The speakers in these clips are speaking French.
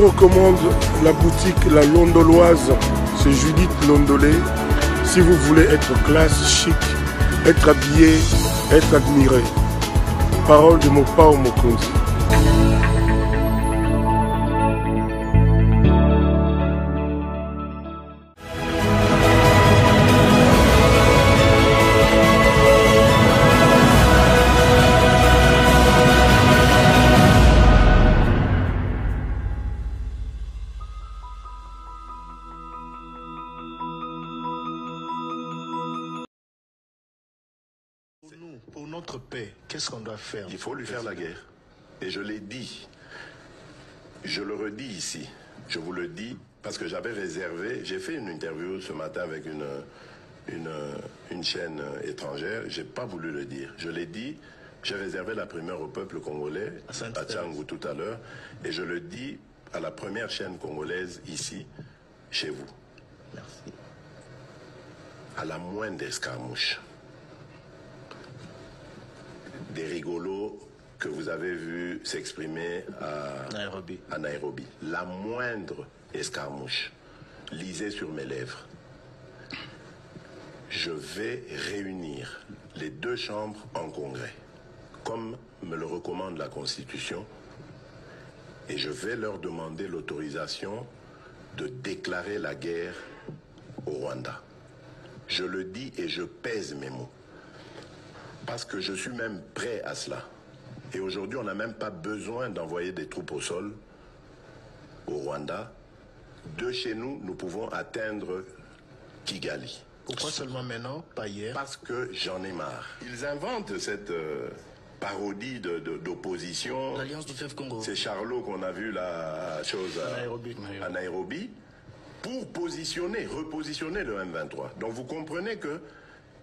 vous recommande la boutique La Londoloise. C'est Judith Londolé. Si vous voulez être classe, chic, être habillé, être admiré. Parole de Mopao Mokonzi. Pour notre paix, qu'est-ce qu'on doit faire? Il faut lui faire la guerre. Et je l'ai dit, je le redis ici, je vous le dis, parce que j'avais réservé, j'ai fait une interview ce matin avec une chaîne étrangère, j'ai pas voulu le dire. Je l'ai dit, j'ai réservé la primeur au peuple congolais, à Tchangou tout à l'heure, et je le dis à la première chaîne congolaise ici, chez vous. Merci. À la moindre escarmouche, des rigolos que vous avez vus s'exprimer à Nairobi. La moindre escarmouche, lisez sur mes lèvres. Je vais réunir les deux chambres en congrès, comme me le recommande la Constitution, et je vais leur demander l'autorisation de déclarer la guerre au Rwanda. Je le dis et je pèse mes mots. Parce que je suis même prêt à cela. Et aujourd'hui, on n'a même pas besoin d'envoyer des troupes au sol au Rwanda. De chez nous, nous pouvons atteindre Kigali. Pourquoi seulement maintenant, pas hier? Parce que j'en ai marre. Ils inventent cette parodie d'opposition. L'Alliance du Fleuve Congo. C'est Charlot qu'on a vu la chose à Nairobi pour repositionner le M23. Donc vous comprenez que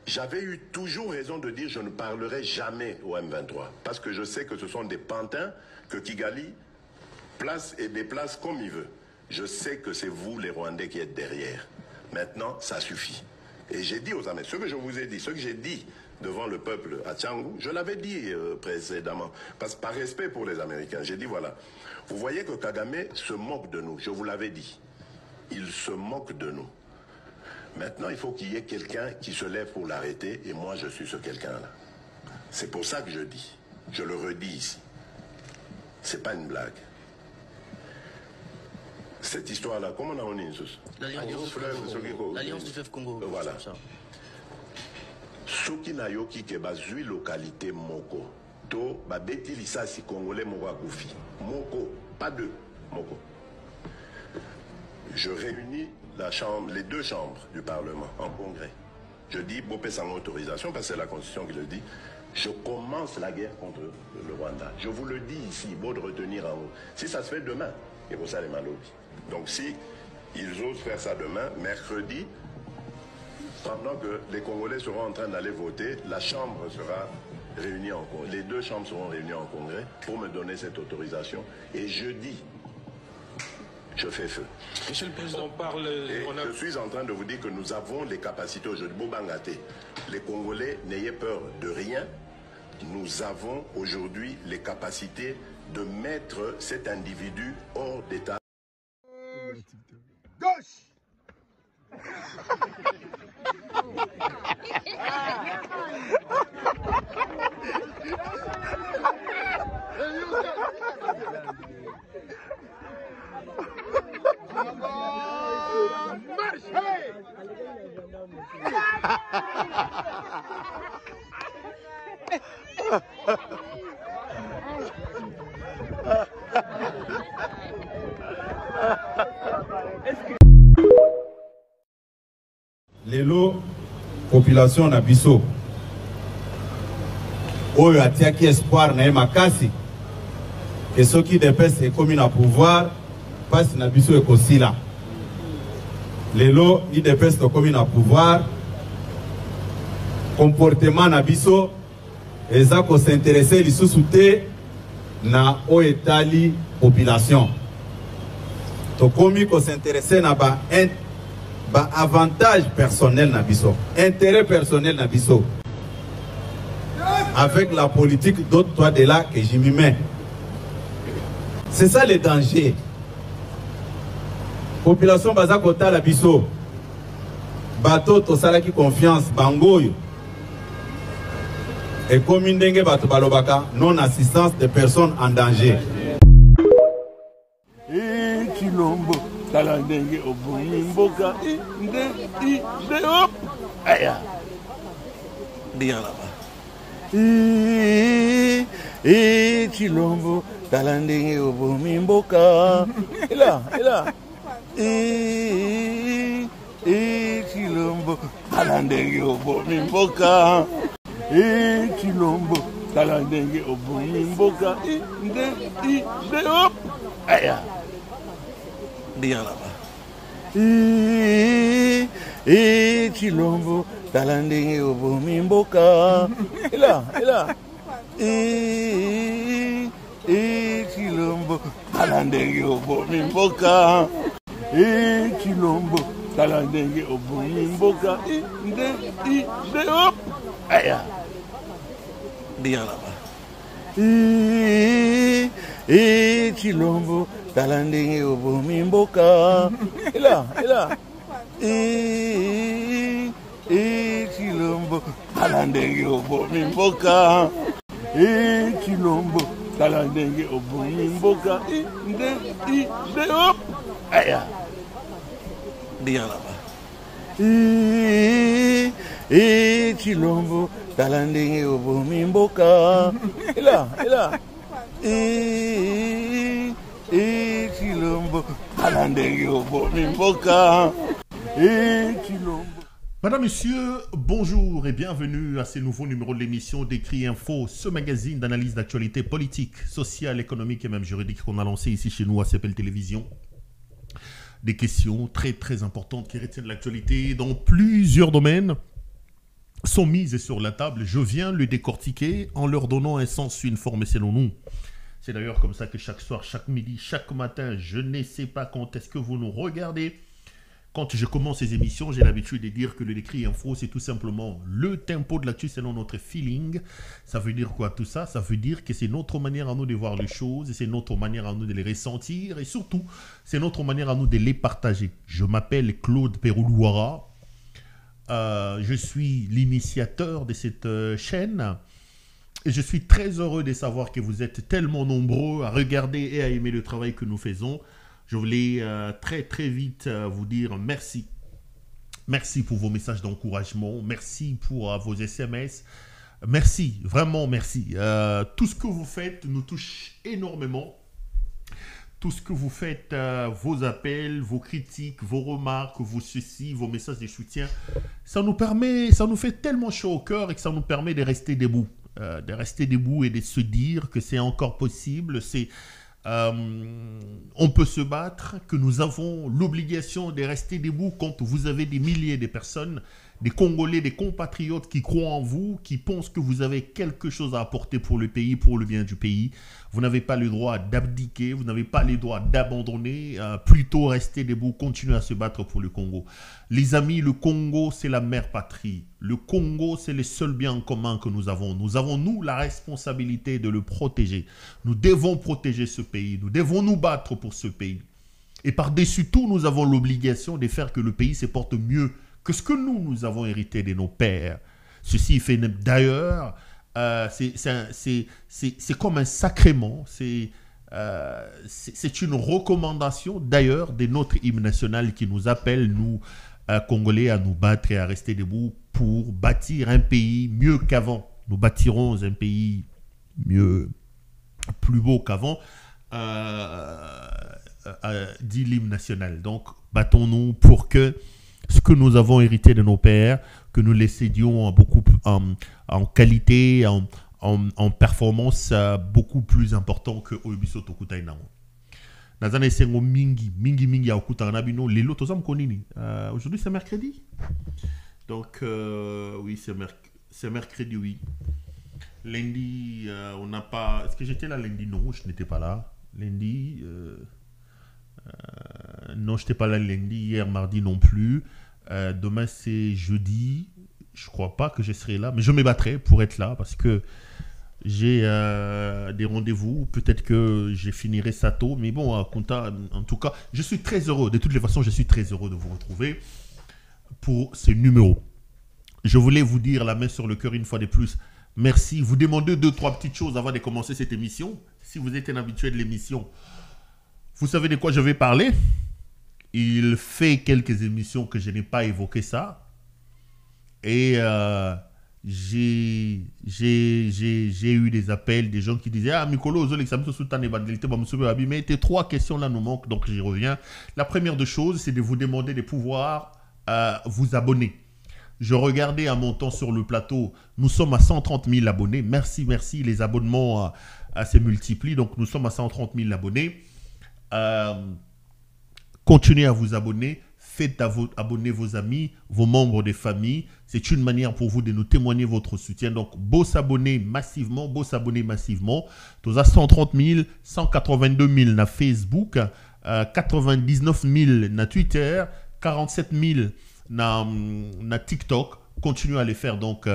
j'avais eu toujours raison de dire je ne parlerai jamais au M23 parce que je sais que ce sont des pantins que Kigali place et déplace comme il veut. Je sais que c'est vous les Rwandais qui êtes derrière. Maintenant, ça suffit. Et j'ai dit aux Américains, ce que je vous ai dit, ce que j'ai dit devant le peuple à Tchangou, je l'avais dit précédemment, parce que par respect pour les Américains, j'ai dit voilà, vous voyez que Kagame se moque de nous, je vous l'avais dit. Il se moque de nous. Maintenant, il faut qu'il y ait quelqu'un qui se lève pour l'arrêter, et moi, je suis ce quelqu'un-là. C'est pour ça que je dis, je le redis ici. C'est pas une blague. Cette histoire-là, comment on a l'Alliance du Fleuve Congo. Voilà. Soki na yoki ke bazui localité moko, to babeti lisasi congolais moko akufi. Moko, pas deux, moko. Je réunis les deux chambres du Parlement en congrès. Je dis, Bopé sans autorisation, parce que c'est la Constitution qui le dit, je commence la guerre contre le Rwanda. Je vous le dis ici, beau de retenir en haut. Si ça se fait demain, et pour ça les malobis. Donc si ils osent faire ça demain, mercredi, pendant que les Congolais seront en train d'aller voter, la Chambre sera réunie en congrès. Les deux chambres seront réunies en congrès pour me donner cette autorisation. Et jeudi, je fais feu. Monsieur le Président, je suis en train de vous dire que nous avons les capacités aujourd'hui. Bobangate, les Congolais, n'ayez peur de rien. Nous avons aujourd'hui les capacités de mettre cet individu hors d'état. Gauche. Lelo population na biso oyo atiaki espoir na makasi que ceux qui dépensent ekomi na pouvoir passe na biso ekosila. Lelo ni dépensent ekomi na pouvoir comportement na biso eza ko s'intéresser lisusu te na oetali population. To komi ko s'intéresser na ba avantage personnel na biso, intérêt personnel na biso. Avec la politique d'autres toi de là que j'y m'y mets. C'est ça le danger. population baza kota la biso bato to sala ki confiance bangoyo et comme ndenge bato balobaka non assistance des personnes en danger. Chilombo tala ndenge obumi mboka inde hop aya bien là-bas. Chilombo tala ndenge obumi mboka et là Chilombo tala ndenge obumi mboka Chilombo tala ndenge obumi mboka inde hop aya bien là-bas. Chilombo tala ndenge obumi mboka et là Chilombo tala ndenge obumi mboka Chilombo tala ndenge obumi mboka inde hop aya bien là-bas. Chilombo tala ndenge obumi mboka et là Chilombo tala ndenge obumi mboka Chilombo tala ndenge obumi mboka inde hop aya bien là-bas. Chilombo tala ndenge obumi mboka et là Chilombo tala ndenge obumi mboka Chilombo. Madame, Monsieur, bonjour et bienvenue à ce nouveau numéro de l'émission d'Écrit Info, ce magazine d'analyse d'actualité politique, sociale, économique et même juridique qu'on a lancé ici chez nous à CPL Télévision. Des questions très très importantes qui retiennent l'actualité dans plusieurs domaines sont mises sur la table. Je viens le décortiquer en leur donnant un sens uniforme selon nous. C'est d'ailleurs comme ça que chaque soir, chaque midi, chaque matin, je ne sais pas quand est-ce que vous nous regardez. Quand je commence ces émissions, j'ai l'habitude de dire que le Décrit Info, c'est tout simplement le tempo de l'actu selon notre feeling. Ça veut dire quoi tout ça? Ça veut dire que c'est notre manière à nous de voir les choses, c'est notre manière à nous de les ressentir et surtout, c'est notre manière à nous de les partager. Je m'appelle Claude Peroulouara. Je suis l'initiateur de cette chaîne et je suis très heureux de savoir que vous êtes tellement nombreux à regarder et à aimer le travail que nous faisons. Je voulais très très vite vous dire merci. Merci pour vos messages d'encouragement. Merci pour vos SMS. Merci, vraiment merci. Tout ce que vous faites nous touche énormément. Tout ce que vous faites, vos appels, vos critiques, vos remarques, vos ceci, vos messages de soutien, ça nous fait tellement chaud au cœur et que ça nous permet de rester debout. Et de se dire que c'est encore possible, on peut se battre, que nous avons l'obligation de rester debout quand vous avez des milliers de personnes, des Congolais, des compatriotes qui croient en vous, qui pensent que vous avez quelque chose à apporter pour le pays, pour le bien du pays. Vous n'avez pas le droit d'abdiquer, vous n'avez pas le droit d'abandonner, plutôt rester debout, continuer à se battre pour le Congo. Les amis, le Congo, c'est la mère patrie. Le Congo, c'est le seul bien en commun que nous avons. Nous avons, nous, la responsabilité de le protéger. Nous devons protéger ce pays. Nous devons nous battre pour ce pays. Et par-dessus tout, nous avons l'obligation de faire que le pays se porte mieux que ce que nous avons hérité de nos pères. Ceci fait d'ailleurs, c'est comme un sacrement, c'est une recommandation d'ailleurs de notre hymne national qui nous appelle, nous, Congolais, à nous battre et à rester debout pour bâtir un pays mieux qu'avant. Nous bâtirons un pays mieux, plus beau qu'avant, dit l'hymne national. Donc, battons-nous pour que ce que nous avons hérité de nos pères, que nous les cédions beaucoup en qualité, en performance beaucoup plus important que Oyobiso Tokutai Nao. Nazane sengo mingi ya okuta na bino lelo tozam konini. Aujourd'hui c'est mercredi. Donc oui, c'est mercredi, oui. Lundi on n'a pas, est-ce que j'étais là lundi? Non, je n'étais pas là. Lundi non, je n'étais pas là lundi, hier mardi non plus. Demain c'est jeudi. Je crois pas que je serai là, mais je me battrai pour être là parce que J'ai des rendez-vous. Peut-être que je finirai ça tôt. Mais bon, en tout cas, je suis très heureux. De toutes les façons, je suis très heureux de vous retrouver pour ce numéro. Je voulais vous dire la main sur le cœur une fois de plus. Merci. Vous demandez 2-3 petites choses avant de commencer cette émission. Si vous êtes un habitué de l'émission, vous savez de quoi je vais parler. Il fait quelques émissions que je n'ai pas évoqué ça. Et j'ai eu des appels, des gens qui disaient « Ah, Mikolo, mais tes 3 questions là nous manquent. » Donc j'y reviens. La première des choses, c'est de vous demander de pouvoir vous abonner. Je regardais à mon temps sur le plateau, nous sommes à 130 000 abonnés. Merci, merci. Les abonnements se multiplient. Donc nous sommes à 130 000 abonnés. Continuez à vous abonner. Faites abonner vos amis, vos membres de famille. C'est une manière pour vous de nous témoigner votre soutien. Donc, beau s'abonner massivement, beau s'abonner massivement. Tous à 130 000, 182 000 na Facebook, 99 000 na Twitter, 47 000 na TikTok. Continuez à les faire. Donc,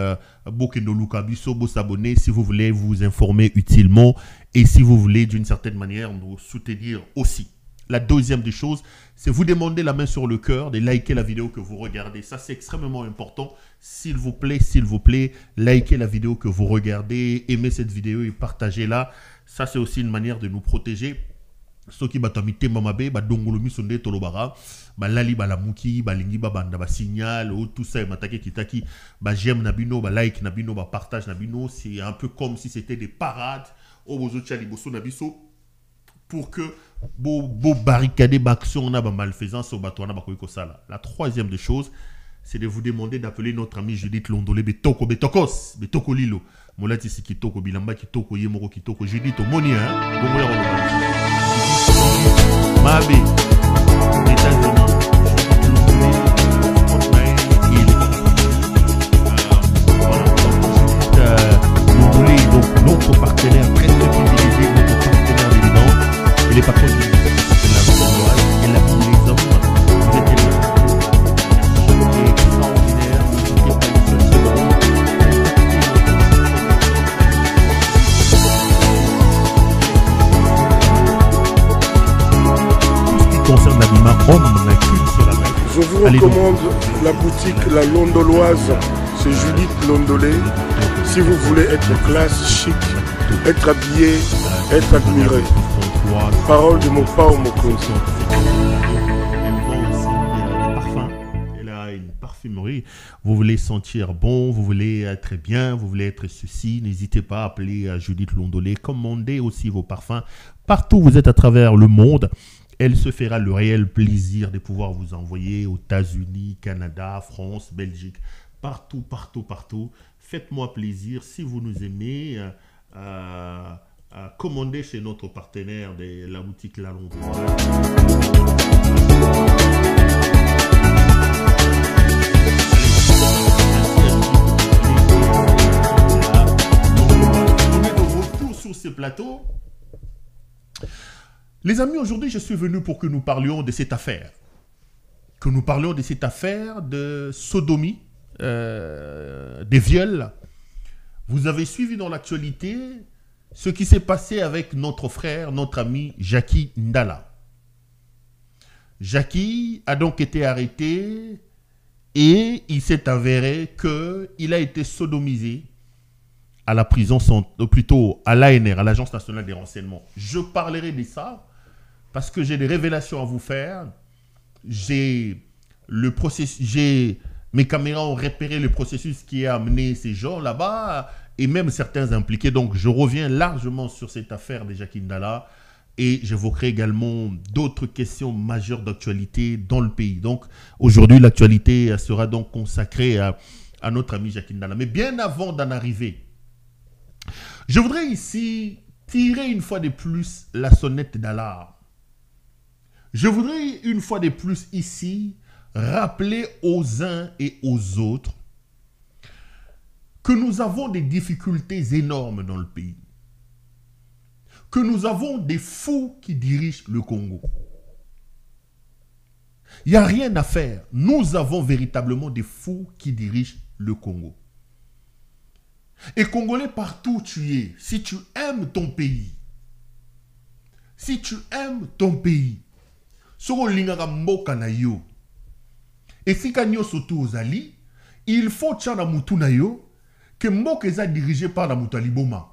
beau s'abonner si vous voulez vous informer utilement et si vous voulez d'une certaine manière nous soutenir aussi. La deuxième des choses, c'est vous demander la main sur le cœur, de liker la vidéo que vous regardez. Ça, c'est extrêmement important. S'il vous plaît, likez la vidéo que vous regardez, aimez cette vidéo et partagez-la. Ça, c'est aussi une manière de nous protéger. Ceux qui batamite mamabe, dongolomi sonde tolobara, lali balamuki, balingi babanda, signal, tout ça, matake kitaki, j'aime nabino, like nabino, partage nabino. C'est un peu comme si c'était des parades au bozo tchaliboso nabiso. Pour que beau barricader l'action na malfaisance au bateau na bakoiko sala. La troisième des choses, c'est de vous demander d'appeler notre ami Judith Londolé Betokos Betoko Lilo. Molati si kitoko bilamba kitoko yemoro kitoko Judith omoni hein. Bongo ya Mabe États-Unis. Donc notre partenaire très privilégié, notre partenaire évident. Les patrons de la et la les hommes, vous êtes extraordinaire, tout ce qui concerne l'habillement homme, la culte sur la main. Je vous recommande la boutique La Londoloise, c'est Judith Londolé. Si vous voulez être classe, chic, être habillé, être admiré. Parole de mon pao Mokonzi. Elle a une parfumerie. Vous voulez sentir bon, vous voulez être bien, vous voulez être ceci. N'hésitez pas à appeler Judith Londolé. Commandez aussi vos parfums. Partout où vous êtes à travers le monde, elle se fera le réel plaisir de pouvoir vous envoyer aux États-Unis, Canada, France, Belgique. Partout, partout, partout. Faites-moi plaisir. Si vous nous aimez, commandez chez notre partenaire de la boutique La Londoloise. On est de retour sur ce plateau. Les amis, aujourd'hui, je suis venu pour que nous parlions de cette affaire. Que nous parlions de cette affaire de sodomie, des viols. Vous avez suivi dans l'actualité ce qui s'est passé avec notre frère, notre ami Jacky Ndala. Jacky a donc été arrêté et il s'est avéré qu'il a été sodomisé à la prison, plutôt à l'ANR, à l'Agence nationale des renseignements. Je parlerai de ça parce que j'ai des révélations à vous faire. Mes caméras ont repéré le processus qui a amené ces gens là-bas et même certains impliqués. Donc, je reviens largement sur cette affaire de Jacky Ndala et j'évoquerai également d'autres questions majeures d'actualité dans le pays. Donc, aujourd'hui, l'actualité sera donc consacrée à notre ami Jacky Ndala. Mais bien avant d'en arriver, je voudrais ici tirer une fois de plus la sonnette d'alarme. Je voudrais une fois de plus ici rappeler aux uns et aux autres que nous avons des difficultés énormes dans le pays. Que nous avons des fous qui dirigent le Congo. Il n'y a rien à faire. Nous avons véritablement des fous qui dirigent le Congo. Et Congolais, partout où tu es, si tu aimes ton pays, si tu aimes ton pays, soko lingaka mboka na yo, et si kanyo soto ozali, il faut tchana mutu na yo, que mboka eza dirigé par la mutu aliboma.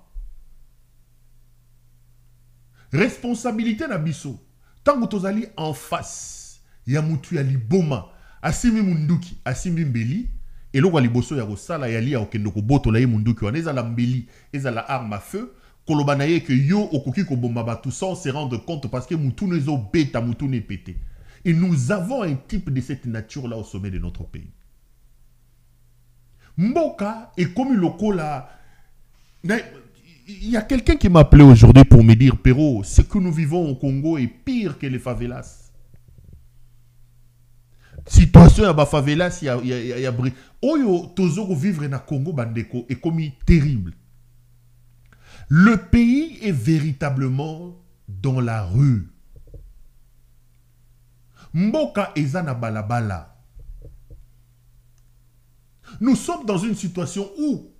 Responsabilité na biso, tango tozali en face, ya mutu aliboma, asimi munduki, asimi mbeli, et loko aliboso ya kosala ya li ya okendoko boto la ye munduki wana ezala mbeli, ezala arme à feu, koloba na ye que yo okoki kobomba batu sans se rendre compte parce que mutu nezo beta, mutu ne pété. Et nous avons un type de cette nature-là au sommet de notre pays. Mboka est comme lokola. Il y a quelqu'un qui m'a appelé aujourd'hui pour me dire, Péro, ce que nous vivons au Congo est pire que les favelas. Situation à favelas, il y a Oyo tozoko vivre na Congo bandeko est comme terrible. Le pays est véritablement dans la rue. Mboka ezana balabala. Nous sommes dans une situation où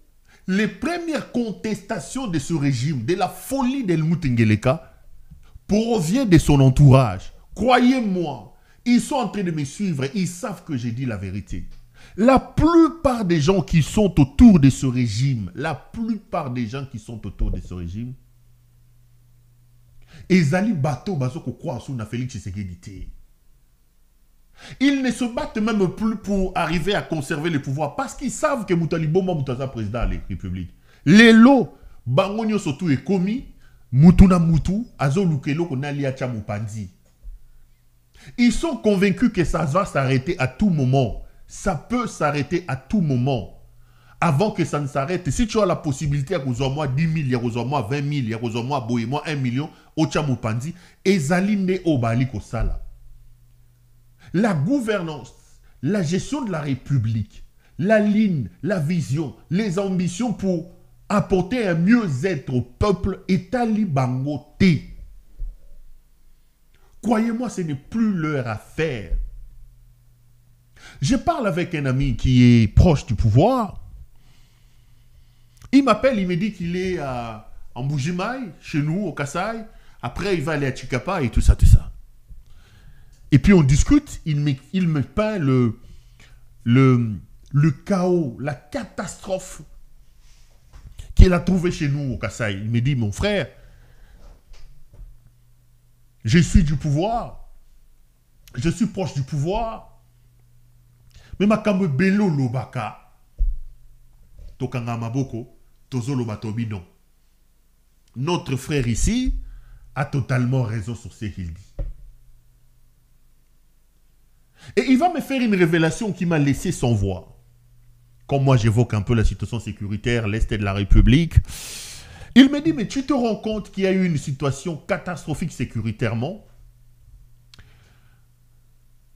les premières contestations de ce régime, de la folie d'Helmut Ngeleka, proviennent de son entourage. Croyez-moi, ils sont en train de me suivre, ils savent que j'ai dit la vérité. La plupart des gens qui sont autour de ce régime, ezali bateau bazoko kwa sous na Félix Tshisekedi. Ils ne se battent même plus pour arriver à conserver le pouvoir parce qu'ils savent que Moutali Boma Moutaza président de la République. Lelo, Bangonyo Sotou est commis, Moutuna Moutou, Azo Lukelo Konalia Chamupandi. Ils sont convaincus que ça va s'arrêter à tout moment. Ça peut s'arrêter à tout moment. Avant que ça ne s'arrête, si tu as la possibilité à moi 10 000, à moi 20 000, à moi 1 million, au Chamupandi, Ezaline Obali Kosala. La gouvernance, la gestion de la République, la ligne, la vision, les ambitions pour apporter un mieux-être au peuple est alibangoté. Croyez-moi, ce n'est plus leur affaire. Je parle avec un ami qui est proche du pouvoir. Il m'appelle, il me dit qu'il est en Bougimaï, chez nous, au Kassai. Après, il va aller à Chikapa et tout ça, tout ça. Et puis on discute, il me peint le chaos, la catastrophe qu'il a trouvé chez nous au Kassai. Il me dit, mon frère, je suis du pouvoir, je suis proche du pouvoir, mais ma kamwe belo lobaka, tokanga maboko, tozo lobatobino. Notre frère ici a totalement raison sur ce qu'il dit. Et il va me faire une révélation qui m'a laissé sans voix. Comme moi j'évoque un peu la situation sécuritaire, l'Est de la République. Il me dit, mais tu te rends compte qu'il y a eu une situation catastrophique sécuritairement?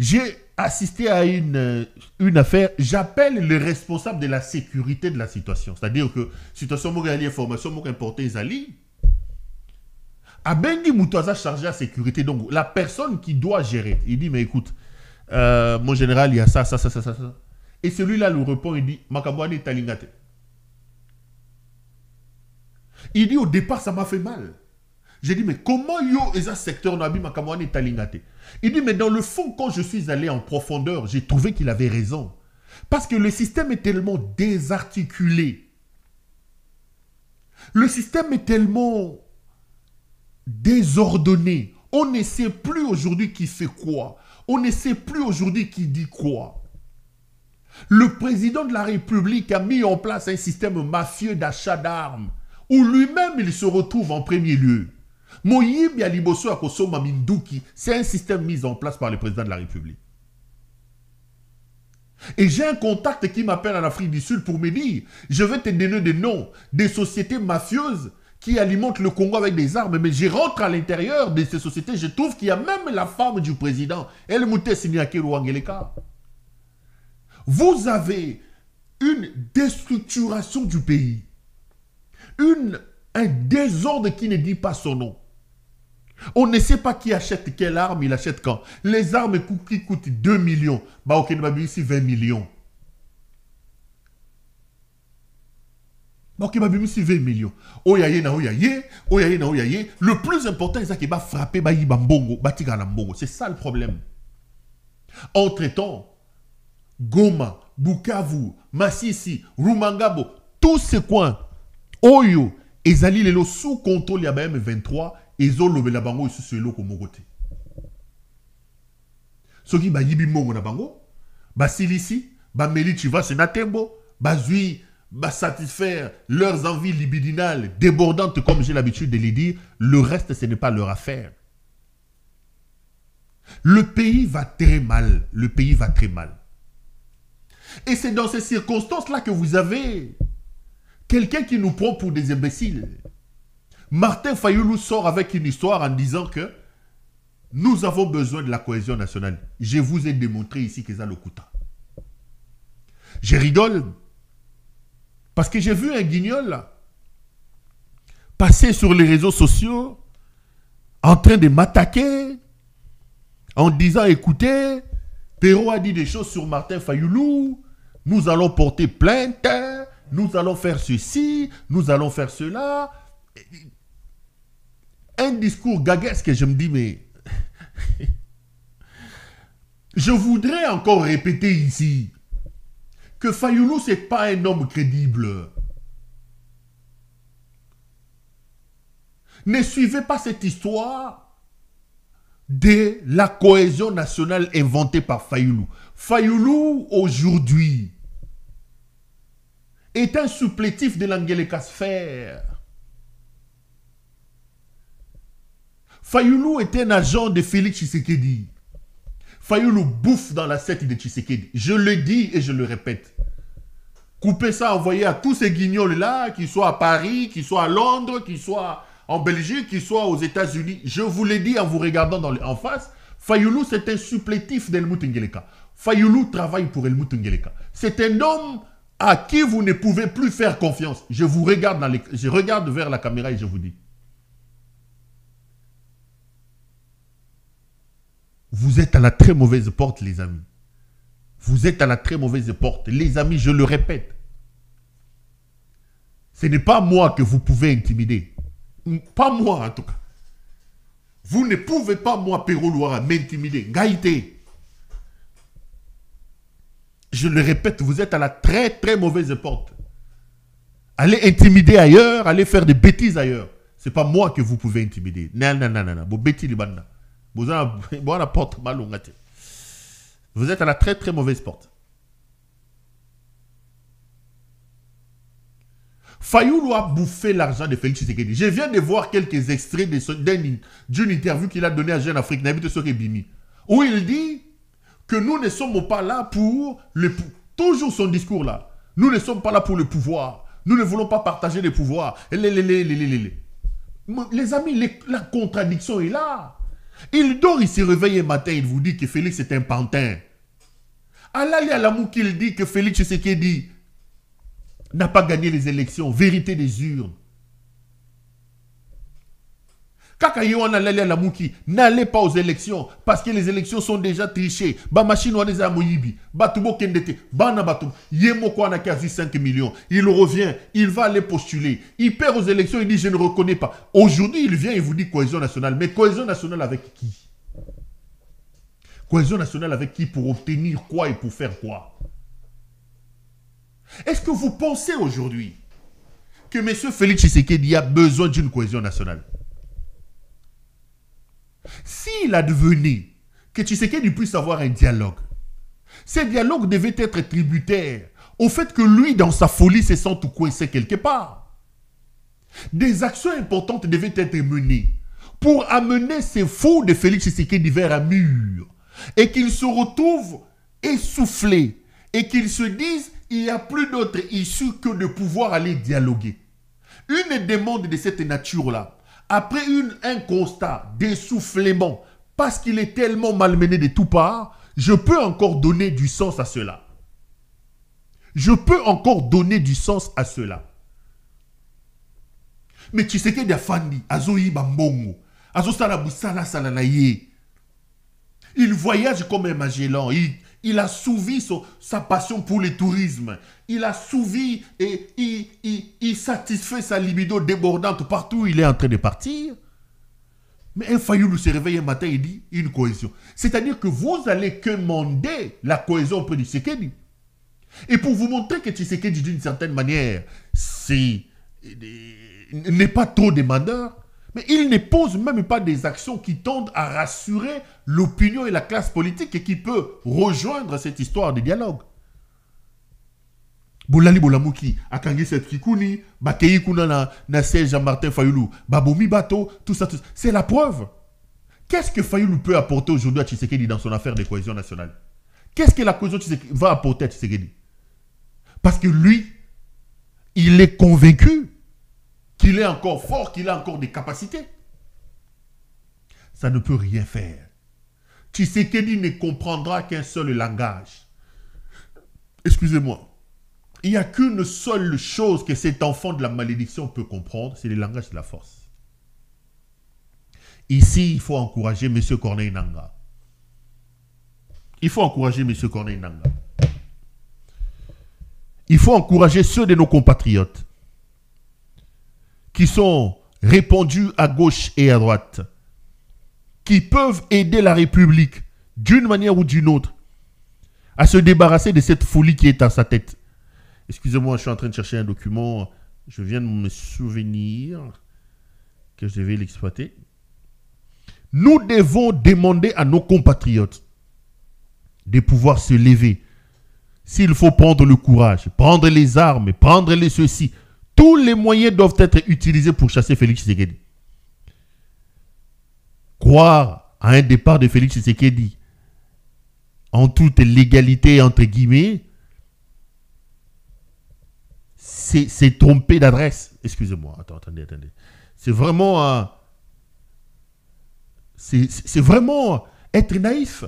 J'ai assisté à une affaire, j'appelle le responsable de la sécurité de la situation. C'est-à-dire que situation mogali information mogali importée zali. Abengi Moutaza chargé à sécurité. Donc la personne qui doit gérer, il dit, mais écoute, mon général, il y a ça. Et celui-là lui répond, il dit, Makabouane Talingate. Il dit, au départ, ça m'a fait mal. J'ai dit, mais comment yo est un secteur nabi Makabouane Talingate? Il dit, mais dans le fond, quand je suis allé en profondeur, j'ai trouvé qu'il avait raison. Parce que le système est tellement désarticulé. Le système est tellement désordonné. On ne sait plus aujourd'hui qui fait quoi. On ne sait plus aujourd'hui qui dit quoi. Le président de la République a mis en place un système mafieux d'achat d'armes où lui-même il se retrouve en premier lieu. Moyib Yaliboso Akosoma Minduki, c'est un système mis en place par le président de la République. Et j'ai un contact qui m'appelle en Afrique du Sud pour me dire, je vais te donner des noms des sociétés mafieuses qui alimente le Congo avec des armes, mais je rentre à l'intérieur de ces sociétés, je trouve qu'il y a même la femme du président, El Mouté Siniake Rouangeleka. Vous avez une déstructuration du pays, un désordre qui ne dit pas son nom. On ne sait pas qui achète quelle arme, il achète quand. Les armes qui coûtent 2 millions, bah ok, ici 20 millions. Ok, bah, même si 20 millions. Oyaye na oyaye, oyaye na oyaye. Le plus important, c'est qu'il va frapper, bah, il va mbongo, bah, tiga la mbongo. C'est ça le problème. Entre-temps, Goma, Bukavu, Masisi, Rumangabo, tous ces coins, Oyo, ezali lelo sous contrôle ya M23, ezolo la bango sous ce loko mogote. Soki ba yibi mongo na bango, ba silisi, ba meli tu vas se natembo, ba zui, ba satisfaire leurs envies libidinales, débordantes comme j'ai l'habitude de les dire, le reste ce n'est pas leur affaire. Le pays va très mal, le pays va très mal. Et c'est dans ces circonstances-là que vous avez quelqu'un qui nous prend pour des imbéciles. Martin Fayoulou sort avec une histoire en disant que nous avons besoin de la cohésion nationale. Je vous ai démontré ici que ça le coûta. Je rigole parce que j'ai vu un guignol là, passer sur les réseaux sociaux en train de m'attaquer en disant écoutez, Perrault a dit des choses sur Martin Fayoulou, nous allons porter plainte, nous allons faire ceci, nous allons faire cela. Un discours gaguesque, je me dis, mais je voudrais encore répéter ici que Fayoulou, ce n'est pas un homme crédible. Ne suivez pas cette histoire de la cohésion nationale inventée par Fayoulou. Fayoulou, aujourd'hui, est un supplétif de l'Angeleka Sphère. Fayoulou est un agent de Félix Tshisekedi. Fayoulou bouffe dans l'assiette de Tshisekedi. Je le dis et je le répète. Coupez ça, envoyez à tous ces guignols-là, qu'ils soient à Paris, qu'ils soient à Londres, qu'ils soient en Belgique, qu'ils soient aux États-Unis. Je vous l'ai dit en vous regardant en face. Fayoulou, c'est un supplétif d'Helmut Ngeleka. Fayoulou travaille pour Helmut Ngeleka. C'est un homme à qui vous ne pouvez plus faire confiance. Je vous regarde je regarde vers la caméra et je vous dis. Vous êtes à la très mauvaise porte, les amis. Vous êtes à la très mauvaise porte. Les amis, je le répète. Ce n'est pas moi que vous pouvez intimider. Pas moi, en tout cas. Vous ne pouvez pas, moi, Perrault Louara, m'intimider. Gaïté. Je le répète, vous êtes à la très, très mauvaise porte. Allez intimider ailleurs, allez faire des bêtises ailleurs. Ce n'est pas moi que vous pouvez intimider. Non, non, non, non. Vos bêtises, les bandes. Vous êtes à la très très mauvaise porte. Fayoulou a bouffé l'argent de Félix Tshisekedi. Je viens de voir quelques extraits d'une interview qu'il a donnée à Jeune Afrique, où il dit que nous ne sommes pas là pour toujours son discours là. Nous ne sommes pas là pour le pouvoir. Nous ne voulons pas partager les pouvoirs. Les amis, la contradiction est là. Il dort, il se réveille un matin, il vous dit que Félix est un pantin. Alali Alamou qu'il dit que Félix Tshisekedi n'a pas gagné les élections. Vérité des urnes. Kakayo Alali Alamou qui n'allait pas aux élections parce que les élections sont déjà trichées. Ba machine wane za moyibi. Batubo kendete. Bana batum. Yemo kwa na quasi 5 millions. Il revient. Il va aller postuler. Il perd aux élections. Il dit je ne reconnais pas. Aujourd'hui il vient et vous dit cohésion nationale. Mais cohésion nationale avec qui? Cohésion nationale avec qui? Pour obtenir quoi et pour faire quoi? Est-ce que vous pensez aujourd'hui que M. Félix Tshisekedi a besoin d'une cohésion nationale? S'il advenait que Tshisekedi puisse avoir un dialogue, ce dialogue devait être tributaire au fait que lui, dans sa folie, se sente coincé quelque part. Des actions importantes devaient être menées pour amener ces fous de Félix Tshisekedi vers un mur et qu'ils se retrouvent essoufflés et qu'ils se disent il n'y a plus d'autre issue que de pouvoir aller dialoguer. Une demande de cette nature-là, après un constat d'essoufflement, parce qu'il est tellement malmené de tout parts, je peux encore donner du sens à cela. Je peux encore donner du sens à cela. Mais Tshisekedi Afandi, Azoyi Bambongo, Azosala Boussala Salanaye, il voyage comme un Magellan, Il a souvi sa passion pour le tourisme. Il a souvi et il satisfait sa libido débordante partout où il est en train de partir. Mais un Fayoulou se réveille un matin et dit une cohésion. C'est-à-dire que vous allez commander la cohésion auprès de Tshisekedi. Et pour vous montrer que Tshisekedi, d'une certaine manière, n'est pas trop demandeur, mais il ne pose même pas des actions qui tendent à rassurer l'opinion et la classe politique et qui peut rejoindre cette histoire de dialogue. Boulali Boulamouki, Akangi Setkikouni, Bakei Kuna na Jean-Martin Fayoulou, Baboumi Bato, tout ça. C'est la preuve. Qu'est-ce que Fayoulou peut apporter aujourd'hui à Tshisekedi dans son affaire de cohésion nationale? Qu'est-ce que la cohésion va apporter à Tshisekedi? Parce que lui, il est convaincu qu'il est encore fort, qu'il a encore des capacités. Ça ne peut rien faire. Tshisekedi ne comprendra qu'un seul langage. Excusez-moi. Il n'y a qu'une seule chose que cet enfant de la malédiction peut comprendre, c'est le langage de la force. Ici, il faut encourager M. Corneille Nangaa. Il faut encourager M. Corneille Nangaa. Il faut encourager ceux de nos compatriotes qui sont répandus à gauche et à droite, qui peuvent aider la République d'une manière ou d'une autre à se débarrasser de cette folie qui est à sa tête. Excusez-moi, je suis en train de chercher un document. Je viens de me souvenir que je vais l'exploiter. Nous devons demander à nos compatriotes de pouvoir se lever. S'il faut prendre le courage, prendre les armes, prendre les ceci, tous les moyens doivent être utilisés pour chasser Félix Tshisekedi. Croire à un départ de Félix Tshisekedi en toute légalité, entre guillemets, c'est tromper d'adresse. Excusez-moi, attendez. C'est vraiment... c'est vraiment être naïf.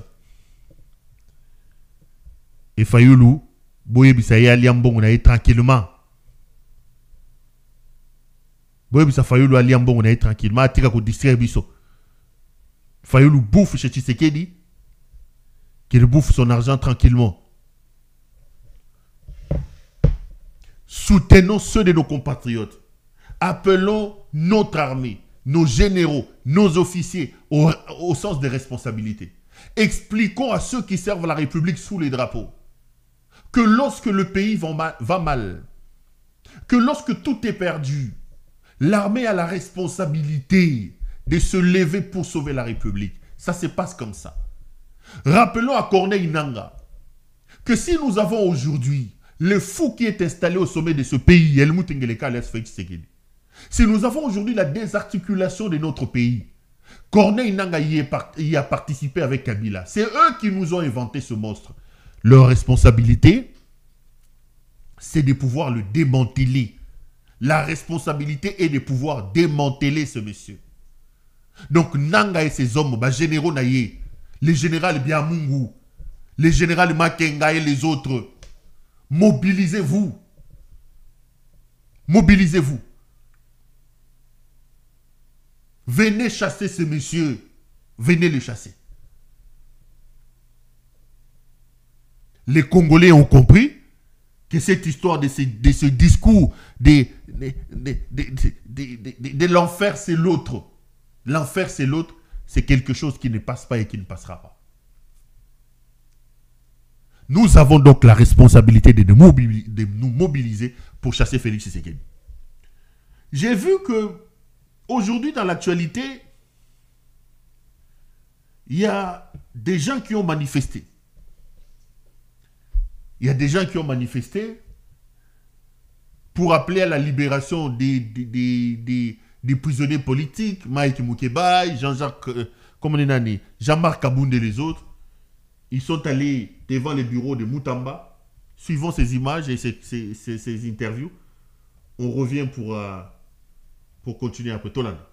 Et Fayoulou, Boyebisa Yaliambon, on a été tranquillement. Boyebisa Fayoulou Aliambon, on a été tranquillement. Atira ko distraire biso. Fayoulou bouffe chez Tshisekedi, qu'il bouffe son argent tranquillement. Soutenons ceux de nos compatriotes. Appelons notre armée, nos généraux, nos officiers au sens des responsabilités. Expliquons à ceux qui servent la République sous les drapeaux que lorsque le pays va mal, que lorsque tout est perdu, l'armée a la responsabilité de se lever pour sauver la République. Ça se passe comme ça. Rappelons à Corneille Nangaa que si nous avons aujourd'hui le fou qui est installé au sommet de ce pays, si nous avons aujourd'hui la désarticulation de notre pays, Corneille Nangaa y a participé avec Kabila. C'est eux qui nous ont inventé ce monstre. Leur responsabilité, c'est de pouvoir le démanteler. La responsabilité est de pouvoir démanteler ce monsieur. Donc Nangaa et ses hommes, généraux Naye, les généraux Biamungu, les généraux Makenga et les autres, mobilisez-vous. Mobilisez-vous. Venez chasser ce monsieur. Venez le chasser. Les Congolais ont compris que cette histoire de ce discours de l'enfer, c'est l'autre. L'enfer, c'est l'autre. C'est quelque chose qui ne passe pas et qui ne passera pas. Nous avons donc la responsabilité de nous mobiliser pour chasser Félix Tshisekedi. J'ai vu que aujourd'hui, dans l'actualité, il y a des gens qui ont manifesté. Il y a des gens qui ont manifesté pour appeler à la libération des prisonniers politiques, Mike Moukebaï, Jean-Marc Kabound et les autres. Ils sont allés devant les bureaux de Moutamba. Suivons ces images et ces interviews. On revient pour continuer après Tolanda.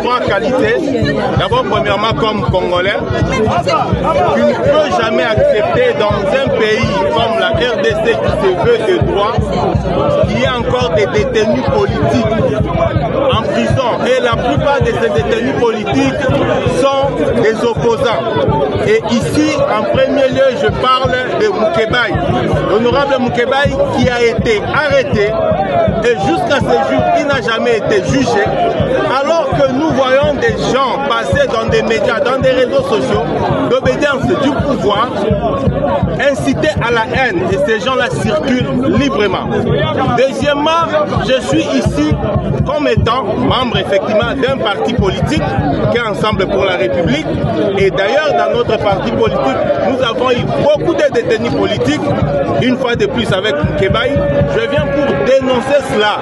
trois qualités. D'abord, premièrement, comme Congolais, tu ne peux jamais accepter dans un pays comme la RDC qui se veut de droit qu'il y ait encore des détenus politiques en prison. Et la plupart de ces détenus politiques sont des opposants. Et ici, en premier lieu, je parle de Moukébaï. L'honorable Moukébaï qui a été arrêté et jusqu'à ce jour, il n'a jamais été jugé. Alors que nous voyons des gens passer dans des médias, dans des réseaux sociaux, d'obédience du pouvoir, inciter à la haine. Et ces gens-là circulent librement. Deuxièmement, je suis ici comme étant membre effectivement d'un parti politique qui est Ensemble pour la République. Et d'ailleurs, dans notre parti politique, nous avons eu beaucoup de détenus politiques. Une fois de plus avec Moukébaï, je viens pour dénoncer cela.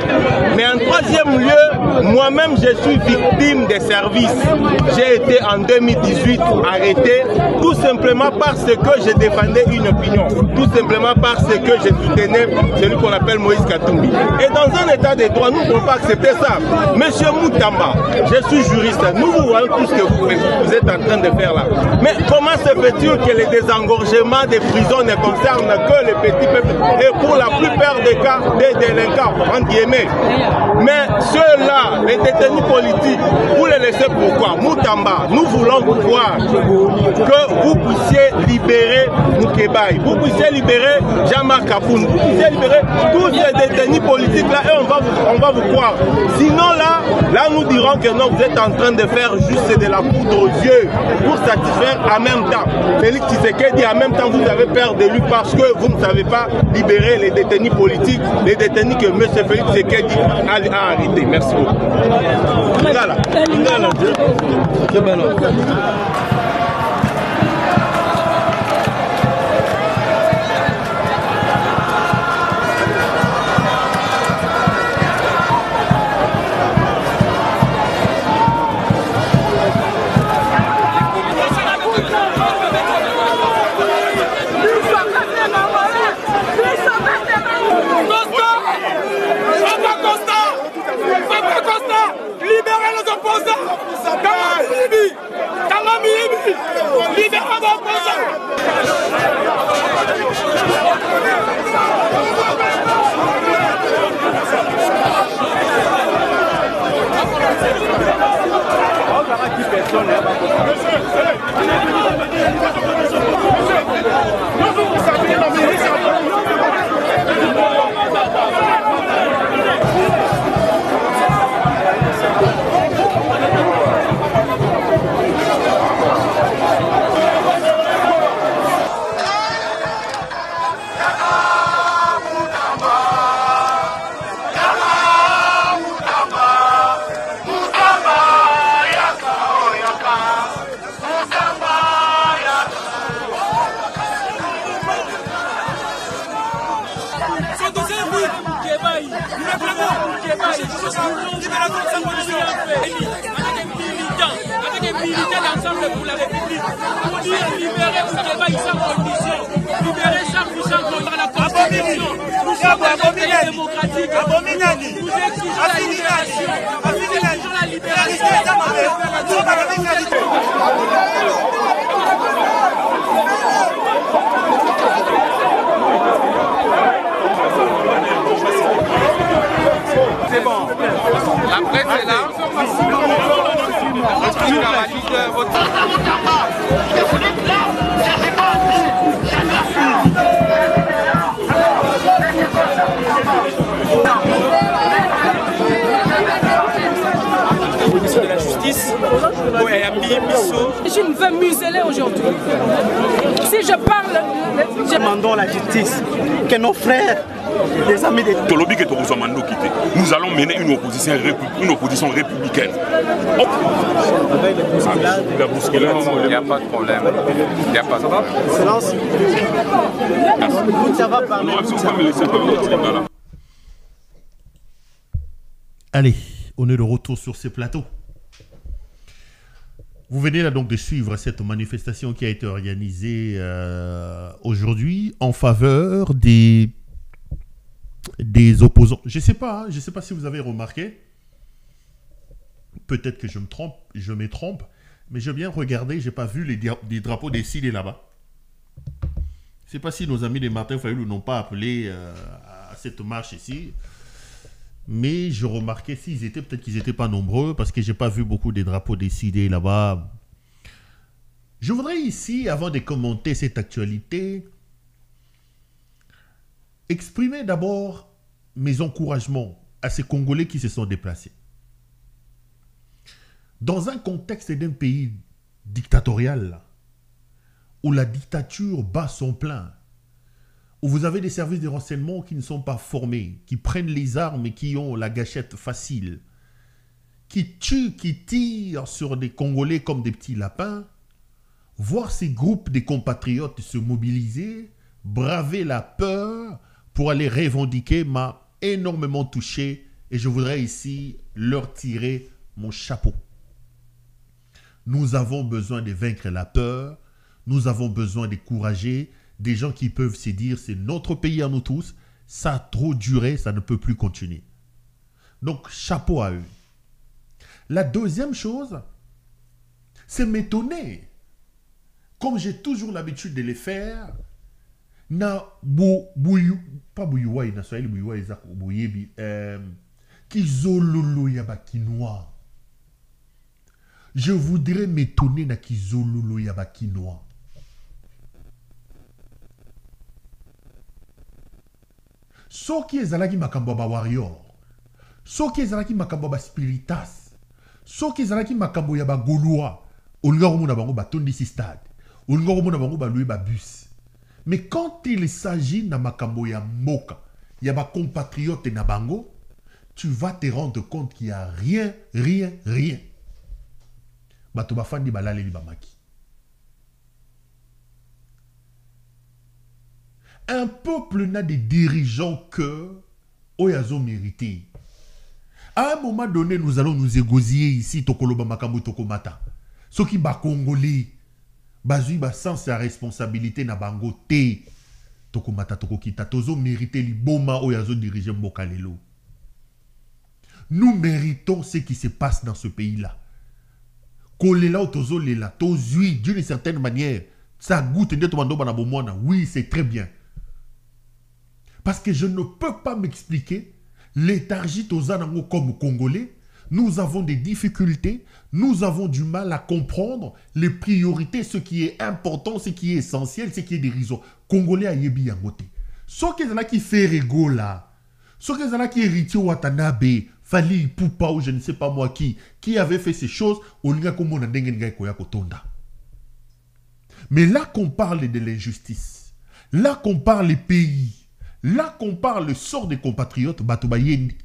Mais en troisième lieu, moi-même je suis victime des services. J'ai été en 2018 arrêté tout simplement parce que je défendais une opinion. Tout simplement parce que je soutenais celui qu'on appelle Moïse Katumbi. Et dans un état de droit, nous ne pouvons pas accepter ça. Monsieur Moutamba, je suis juriste. Nous vous voyons tout ce que vous êtes en train de faire là. Mais comment se fait-il que les désengorgements des prisons ne concernent que les petits peuples et pour la plupart des cas des délinquants, entre guillemets. Mais ceux-là, les détenus politiques, vous les laissez pourquoi? Moutamba, nous voulons voir que vous puissiez libérer Moukébaï, vous puissiez libérer Jean-Marc Kapoun, vous puissiez libérer tous ces détenus politiques là et on va vous croire. Sinon là nous dirons que non, vous êtes en train de faire juste de la poudre aux yeux pour satisfaire en même temps. Félix Tshisekedi, en même temps vous avez peur de lui parce que vous ne savez pas libérer les détenus politiques, les détenus que M. Félix Tshisekedi a arrêtés. Merci beaucoup. Voilà. Pour la République, pour dire libérer Moukébaï sans condition, libérer Charles Michel contre la Constitution. Nous sommes dans un pays démocratique. Nous exigeons la libération. Nous exigeons la libération. C'est bon. La presse est là. De la justice, je ne veux museler aujourd'hui. Si je parle, nous demandons la justice, que nos frères, les amis de nous allons mener une opposition républicaine. Il n'y a pas de problème. Il n'y a pas de problème. Ça va parler. Allez, on est de retour sur ces plateaux. Vous venez là donc de suivre cette manifestation qui a été organisée aujourd'hui en faveur des opposants. Je sais pas si vous avez remarqué, peut-être que je me trompe, mais j'ai bien regardé, j'ai pas vu les drapeaux décidés là-bas. Je ne sais pas si nos amis de Martin Fayulu n'ont pas appelé à cette marche ici, mais je remarquais s'ils étaient, peut-être qu'ils n'étaient pas nombreux, parce que j'ai pas vu beaucoup de drapeaux décidés là-bas. Je voudrais ici, avant de commenter cette actualité, exprimer d'abord mes encouragements à ces Congolais qui se sont déplacés. Dans un contexte d'un pays dictatorial, où la dictature bat son plein, où vous avez des services de renseignement qui ne sont pas formés, qui prennent les armes et qui ont la gâchette facile, qui tuent, qui tirent sur des Congolais comme des petits lapins, voir ces groupes de compatriotes se mobiliser, braver la peur pour aller revendiquer m'a énormément touché et je voudrais ici leur tirer mon chapeau. Nous avons besoin de vaincre la peur, nous avons besoin de courager, des gens qui peuvent se dire c'est notre pays à nous tous, ça a trop duré, ça ne peut plus continuer. Donc chapeau à eux. La deuxième chose, c'est m'étonner, comme j'ai toujours l'habitude de les faire, na pas bouyoua na swahili bouyoua ezak bouyebi kizololo ya bakinois. Je voudrais m'étonner na kizololo ya bakinois. Soki ezalaki makambo ba warrior, soki ezalaki makambo ba spiritas, soki ezalaki makambo ya ba gaulois, olinga komona bango batondisi stade, olinga komona bango ba louer ba bus. Mais quand il s'agit de makambo ya moka, ya ba compatriote na bango, tu vas te rendre compte qu'il n'y a rien. Bato bafandi balale li bamaki. Un peuple n'a des dirigeants que oyazo mérité. À un moment donné, nous allons nous égosiller ici, tokoloba makambo tokomata. Ceux qui ba Congolais, bazui ba sans sa responsabilité na bango te tokomata tokokita tozo mérité li boma oyazo diriger mboka lelo. Nous méritons ce qui se passe dans ce pays-là. Kolela ou tozo lela, tozui d'une certaine manière, ça goûte de tomando bana bomona. Oui, c'est très bien. Parce que je ne peux pas m'expliquer léthargie tozanango comme Congolais. Nous avons des difficultés, nous avons du mal à comprendre les priorités, ce qui est important, ce qui est essentiel, ce qui est dérisoire. Congolais a yebi yangote. Ce qui fait rigo là, ce qui est héritier Watanabe, Fali Ipupa ou je ne sais pas moi qui avait fait ces choses, mais là qu'on parle de l'injustice, là qu'on parle des pays, là qu'on parle le sort des compatriotes,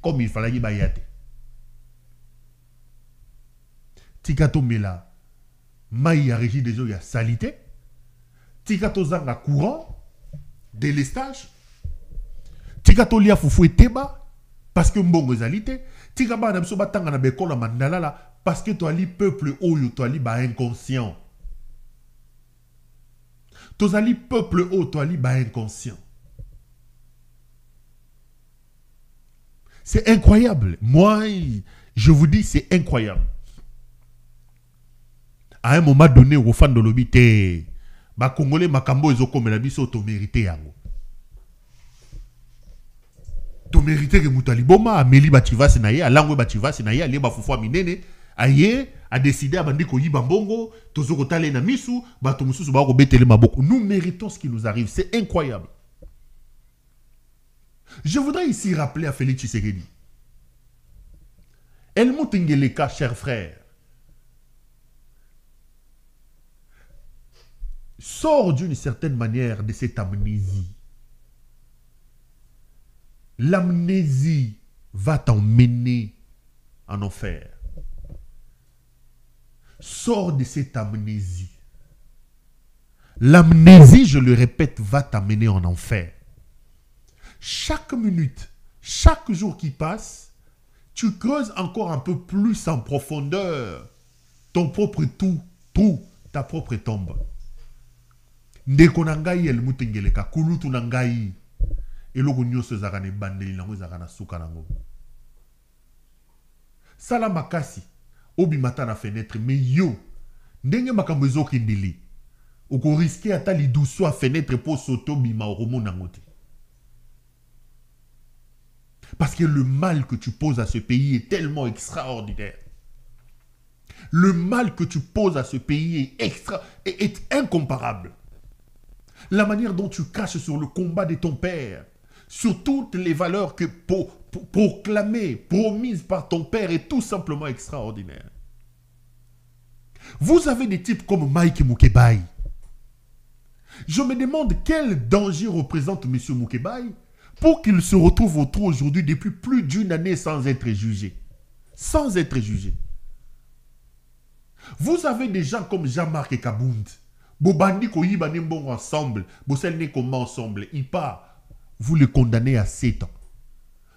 comme il fallait y bayate. Tikato Mela, Maïa régie des eaux, il y a salité. Tikato Zanga courant, délestage. Tikato Lia Foufou et Teba, parce que Mbongo Zalité. Tikaba Namso Batanga Nabekola Mandalala, parce que toi, li peuple oyo, toi, li ba inconscient. Toi, li peuple oyo, toi, li ba inconscient. C'est incroyable. Moi, je vous dis, c'est incroyable. À un moment donné, au fan de l'obité, ba Congolais makambo ezo comme la biso to mérité yango. To mérité que mutali boma ameli bativasi na ye, alangwe bativasi na ye, ale ba fufwa minene, aye a décidé à bandi ko yiba mbongo, tozo ko tale na misu, ba to mususu ba ko betele maboko. Nous méritons ce qui nous arrive, c'est incroyable. Je voudrais ici rappeler à Félix Tshisekedi. Helmut Ngeleka, cher frère, sort d'une certaine manière de cette amnésie. L'amnésie va t'emmener en enfer. Sors de cette amnésie. L'amnésie, je le répète, va t'amener en enfer. Chaque minute, chaque jour qui passe, tu creuses encore un peu plus en profondeur ton propre trou, ta propre tombe. Ndeko nangai Helmut Ngeleka, kulutu nangai, eloko nyonso ezaka ne bandeli nango ezaka na suka nango. Sala makasi, obimata na fenêtre mais yo ndenge makambo ezokendeli oko risquer ata liduso a fenêtre pour soto bima romona ngote. Parce que le mal que tu poses à ce pays est tellement extraordinaire. Le mal que tu poses à ce pays est incomparable. La manière dont tu craches sur le combat de ton père, sur toutes les valeurs que proclamées, promises par ton père est tout simplement extraordinaire. Vous avez des types comme Mike Mukebai. Je me demande quel danger représente M. Mukebai pour qu'il se retrouve au trou aujourd'hui depuis plus d'une année sans être jugé. Sans être jugé. Vous avez des gens comme Jean-Marc Kabound. Bobandi Koyiba Nembon ensemble. Bossel Nekoma ensemble. Ipa, vous les condamnez à 7 ans.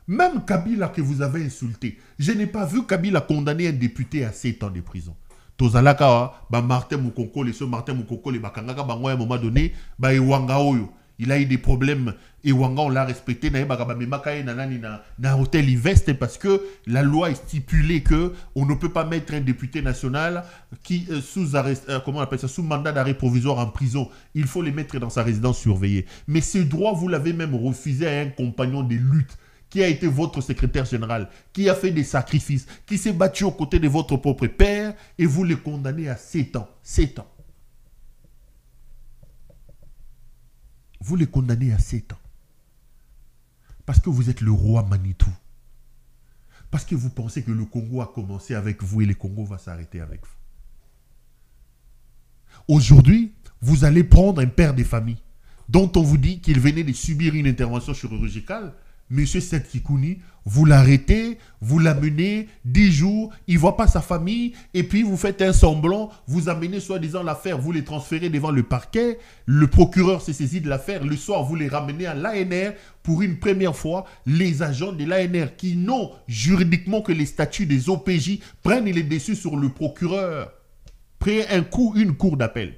Même Kabila que vous avez insulté. Je n'ai pas vu Kabila condamner un député à 7 ans de prison. Tozalaka, Martin Moukoko, ce Martin Moukoko, les Bakangaka, à un moment donné, Ewanga Oyo. Il a eu des problèmes. Ewanga, on l'a respecté. Na hôtel Invest parce que la loi est stipulée que on ne peut pas mettre un député national qui sous arrest, comment on appelle ça, sous mandat d'arrêt provisoire en prison. Il faut les mettre dans sa résidence surveillée. Mais ce droit, vous l'avez même refusé à un compagnon de lutte qui a été votre secrétaire général, qui a fait des sacrifices, qui s'est battu aux côtés de votre propre père, et vous les condamnez à 7 ans. 7 ans. Vous les condamnez à 7 ans. Parce que vous êtes le roi Manitou. Parce que vous pensez que le Congo a commencé avec vous et le Congo va s'arrêter avec vous. Aujourd'hui, vous allez prendre un père de famille dont on vous dit qu'il venait de subir une intervention chirurgicale. Monsieur Seth Kikouni, vous l'arrêtez, vous l'amenez 10 jours, il ne voit pas sa famille, et puis vous faites un semblant, vous amenez soi-disant l'affaire, vous les transférez devant le parquet, le procureur se saisit de l'affaire, le soir vous les ramenez à l'ANR, pour une première fois, les agents de l'ANR qui n'ont juridiquement que les statuts des OPJ prennent les dessus sur le procureur, prennent une cour d'appel.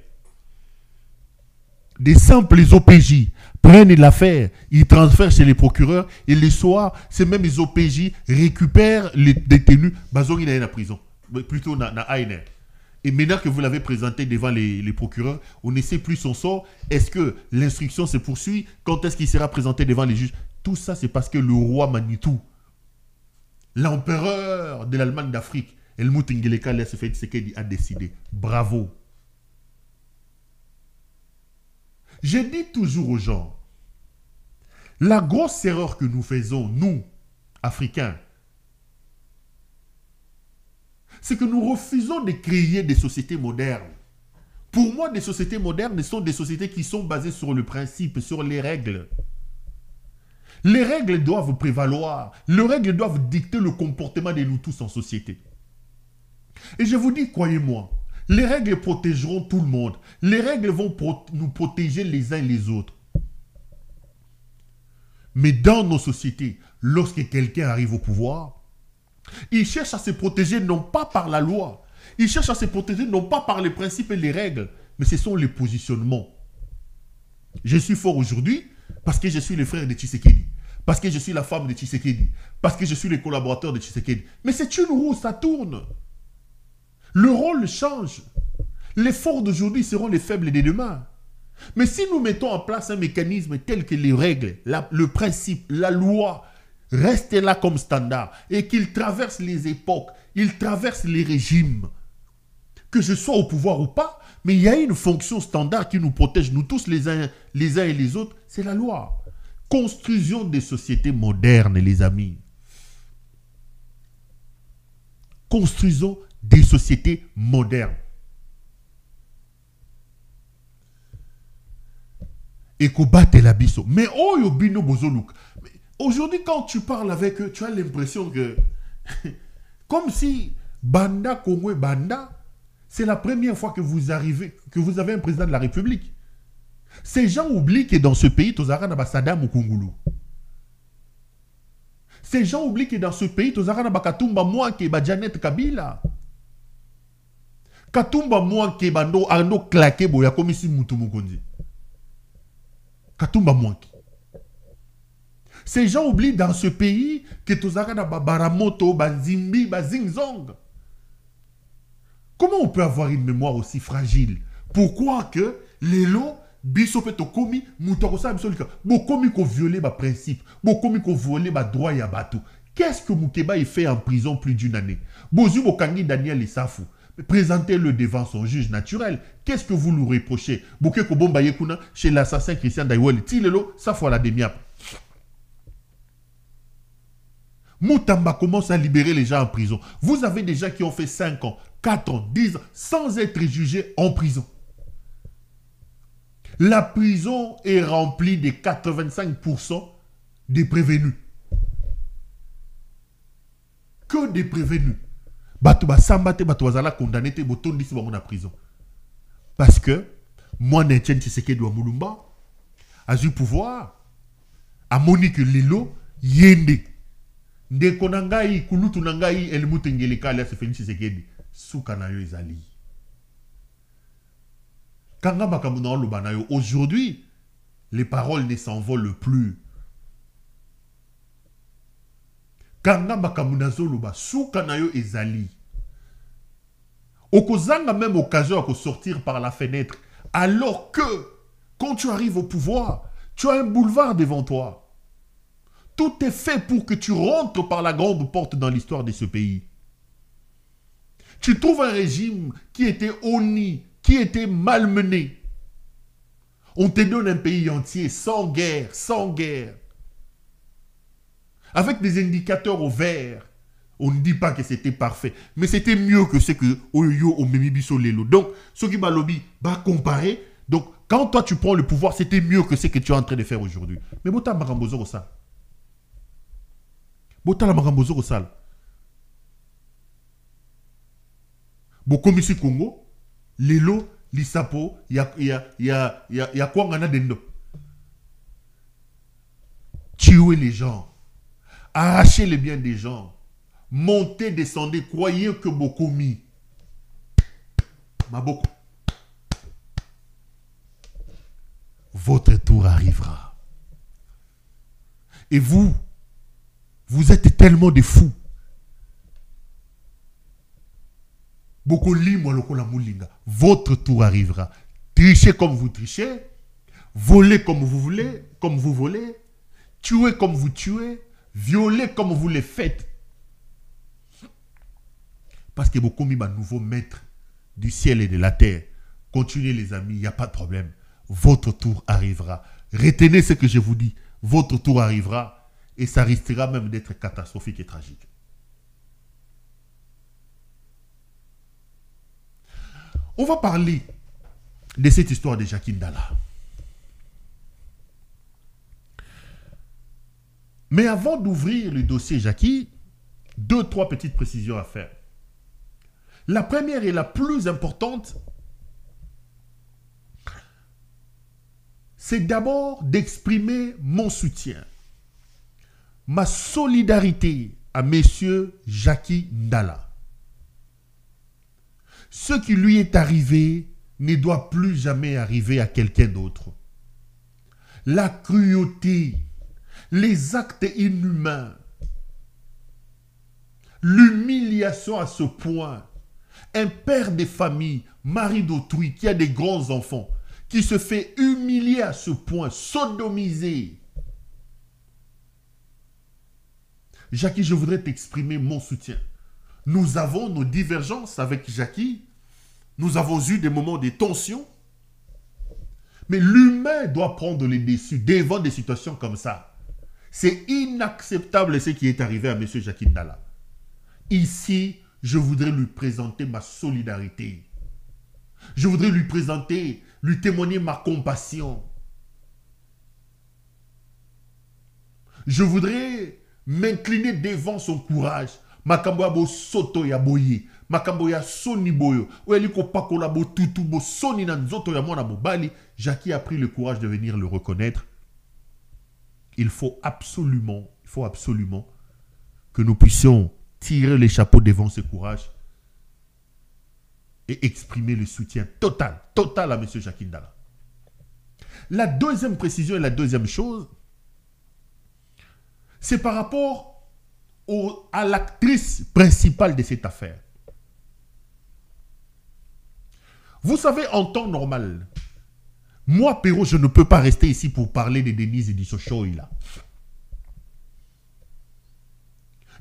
Des simples OPJ prennent l'affaire, ils transfèrent chez les procureurs et le soir, ces mêmes OPJ récupèrent les détenus, bazongi dans la prison, plutôt dans ANR. Et maintenant que vous l'avez présenté devant les procureurs, on ne sait plus son sort. Est-ce que l'instruction se poursuit? Quand est-ce qu'il sera présenté devant les juges? Tout ça, c'est parce que le roi Manitou, l'empereur de l'Allemagne d'Afrique, Helmut Ngeleka Tshisekedi a décidé. Bravo. Je dis toujours aux gens, la grosse erreur que nous faisons, nous, Africains, c'est que nous refusons de créer des sociétés modernes. Pour moi, des sociétés modernes sont des sociétés qui sont basées sur le principe, sur les règles. Les règles doivent prévaloir. Les règles doivent dicter le comportement de nous tous en société. Et je vous dis, croyez-moi, les règles protégeront tout le monde. Les règles vont nous protéger les uns les autres. Mais dans nos sociétés, lorsque quelqu'un arrive au pouvoir, il cherche à se protéger non pas par la loi, il cherche à se protéger non pas par les principes et les règles, mais ce sont les positionnements. Je suis fort aujourd'hui parce que je suis le frère de Tshisekedi, parce que je suis la femme de Tshisekedi, parce que je suis le collaborateur de Tshisekedi. Mais c'est une roue, ça tourne. Le rôle change. Les forts d'aujourd'hui seront les faibles de demain. Mais si nous mettons en place un mécanisme tel que les règles, le principe, la loi restent là comme standard et qu'il traverse les époques, il traverse les régimes, que je sois au pouvoir ou pas, mais il y a une fonction standard qui nous protège, nous tous les uns et les autres, c'est la loi. Construisons des sociétés modernes, les amis. Construisons des sociétés modernes. Et combattre la biso. Mais oh yobino bozoluk. Aujourd'hui, quand tu parles avec eux, tu as l'impression que comme si Banda Congo et Banda, c'est la première fois que vous arrivez, que vous avez un président de la République. Ces gens oublient que dans ce pays, Tozara n'a Saddam ou Kungulu. Ces gens oublient que dans ce pays, Tozara n'a Katumba Mouanke, Janet Kabila. Katumba Mouanke, Bando, Arno Klake, Boya, comme ici Moutoumoukondzi. Katumba Mouanke. Ces gens oublient dans ce pays que Tozara n'a Baramoto, Bazimbi, Bazingzong. Comment on peut avoir une mémoire aussi fragile? Pourquoi que les lots, bisope to komi, moutorosa absolument, bon komi ko violer ma principe, bon komi ko violer ma droit ya bateau. Qu'est-ce que Moukeba fait en prison plus d'une année? Bozu Bokangi Daniel Issafou, présentez-le devant son juge naturel. Qu'est-ce que vous lui reprochez? Bouke Kobomba Yekuna, chez l'assassin Christian Daïwel, Tilelo, ça fois la demi-ap. Moutamba commence à libérer les gens en prison. Vous avez des gens qui ont fait 5 ans, 4 ans, 10 ans, sans être jugés en prison. La prison est remplie de 85% des prévenus. Que des prévenus. Batouba Sambate, Batouazala condamné, Boton d'ici dans la prison. Parce que, moi, N'Etienne Tshisekedi de Moulumba, a eu pouvoir, à Monique Lilo, Yende. Nde konangai, Kulutu Nangai, El Moutengeleka, alias Félix Tshisekedi, Soukanayo Ezali. Aujourd'hui, les paroles ne s'envolent plus. Kanga bakamunazo luba soukanayo ezali. Okozanga même occasion à sortir par la fenêtre. Alors que, quand tu arrives au pouvoir, tu as un boulevard devant toi. Tout est fait pour que tu rentres par la grande porte dans l'histoire de ce pays. Tu trouves un régime qui était honni, qui était malmené. On te donne un pays entier sans guerre, sans guerre. Avec des indicateurs au vert. On ne dit pas que c'était parfait. Mais c'était mieux que ce que Oyo Omemibiso Lelo. Donc, ce qui m'a lobby va comparer. Donc, quand toi tu prends le pouvoir, c'était mieux que ce que tu es en train de faire aujourd'hui. Mais Bota Marambozo Rosal. Bota la Marambozo Rosal. Bokomisi Congo, Lelo, Lisapo, ya Kwangana Dendo. Tuer les gens. Arracher les biens des gens. Monter, descendre, croyez que Bokomi. Maboko. Votre tour arrivera. Et vous êtes tellement des fous. Bokoli, moi, lokola moulinga. Votre tour arrivera. Trichez comme vous trichez. Voler comme vous voulez, comme vous volez. Tuer comme vous tuez. Violer comme vous les faites. Parce que beaucoup mis un nouveau maître du ciel et de la terre. Continuez les amis, il n'y a pas de problème. Votre tour arrivera. Retenez ce que je vous dis. Votre tour arrivera et ça risquera même d'être catastrophique et tragique. On va parler de cette histoire de Jacky Ndala. Mais avant d'ouvrir le dossier Jacky, 2-3 petites précisions à faire. La première et la plus importante, c'est d'abord d'exprimer mon soutien, ma solidarité à Monsieur Jacky Ndala. Ce qui lui est arrivé ne doit plus jamais arriver à quelqu'un d'autre. La cruauté, les actes inhumains, l'humiliation à ce point. Un père de famille, mari d'autrui, qui a des grands enfants, qui se fait humilier à ce point, sodomiser. Jacky, je voudrais t'exprimer mon soutien. Nous avons nos divergences avec Jacky. Nous avons eu des moments de tension. Mais l'humain doit prendre les dessus devant des situations comme ça. C'est inacceptable ce qui est arrivé à M. Jacky Ndala. Ici, je voudrais lui présenter ma solidarité. Je voudrais lui présenter, lui témoigner ma compassion. Je voudrais m'incliner devant son courage. Makambo ya bo soto ya boye. Makambo ya soni boyo. Oyeliko pakola bo tutu bo soni na nzoto ya mwana mobali. Jacky a pris le courage de venir le reconnaître. Il faut absolument que nous puissions tirer les chapeaux devant ce courage et exprimer le soutien total à M. Jacky Ndala. La deuxième précision et la deuxième chose, c'est par rapport à l'actrice principale de cette affaire. Vous savez, en temps normal, moi, Perrault, je ne peux pas rester ici pour parler de Denise Dissoshoy, là.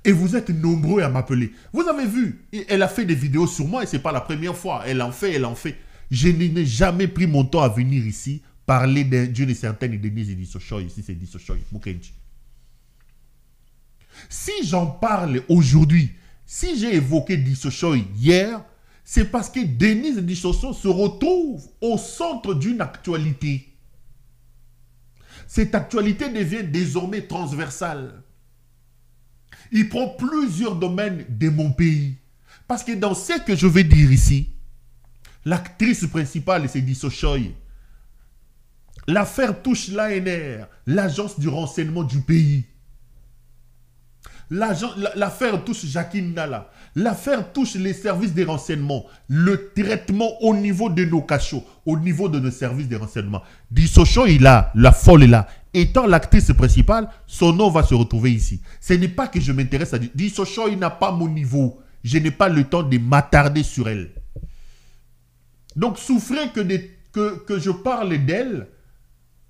Et vous êtes nombreux à m'appeler. Vous avez vu, elle a fait des vidéos sur moi et ce n'est pas la première fois. Elle en fait, elle en fait. Je n'ai jamais pris mon temps à venir ici parler d'une certaine Denise Dissoshoy. Ici, c'est Dissoshoy, Mukenji. Si j'en parle aujourd'hui, si j'ai évoqué Dissoshoy hier, c'est parce que Denise Dissoshoy se retrouve au centre d'une actualité. Cette actualité devient désormais transversale. Il prend plusieurs domaines de mon pays. Parce que dans ce que je vais dire ici, l'actrice principale, c'est Dissoshoy. L'affaire touche l'ANR, l'agence du renseignement du pays. L'affaire touche Jacqueline Ndala. L'affaire touche les services des renseignements. Le traitement au niveau de nos cachots, au niveau de nos services de renseignement. Dissoshoy est là, la folle est là. Étant l'actrice principale, son nom va se retrouver ici. Ce n'est pas que je m'intéresse à Dissoshoy n'a pas mon niveau. Je n'ai pas le temps de m'attarder sur elle. Donc souffrez que je parle d'elle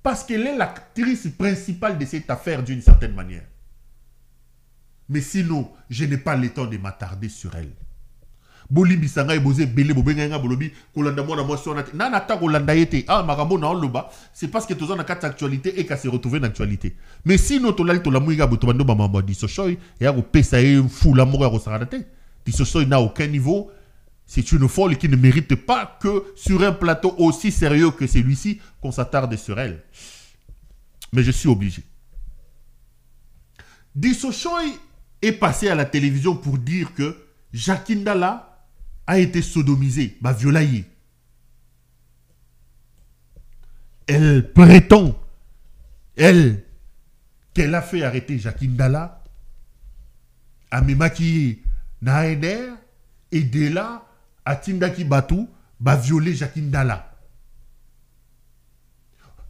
parce qu'elle est l'actrice principale de cette affaire d'une certaine manière. Mais sinon, je n'ai pas le temps de m'attarder sur elle. C'est parce que tu as une actualité et qu'elle s'est retrouvée dans l'actualité. Mais sinon, tu as une Dissoshoy et Dissoshoy n'a aucun niveau. C'est une folle qui ne mérite pas que sur un plateau aussi sérieux que celui-ci, qu'on s'attarde sur elle. Mais je suis obligé. Dissoshoy est passé à la télévision pour dire que Jacqueline Ndala a été sodomisée, violée. Elle prétend, elle, qu'elle a fait arrêter Jacqueline Ndala, a me maquillé na ANR, et de là, à Tindaki Batou, violer Jacqueline Ndala.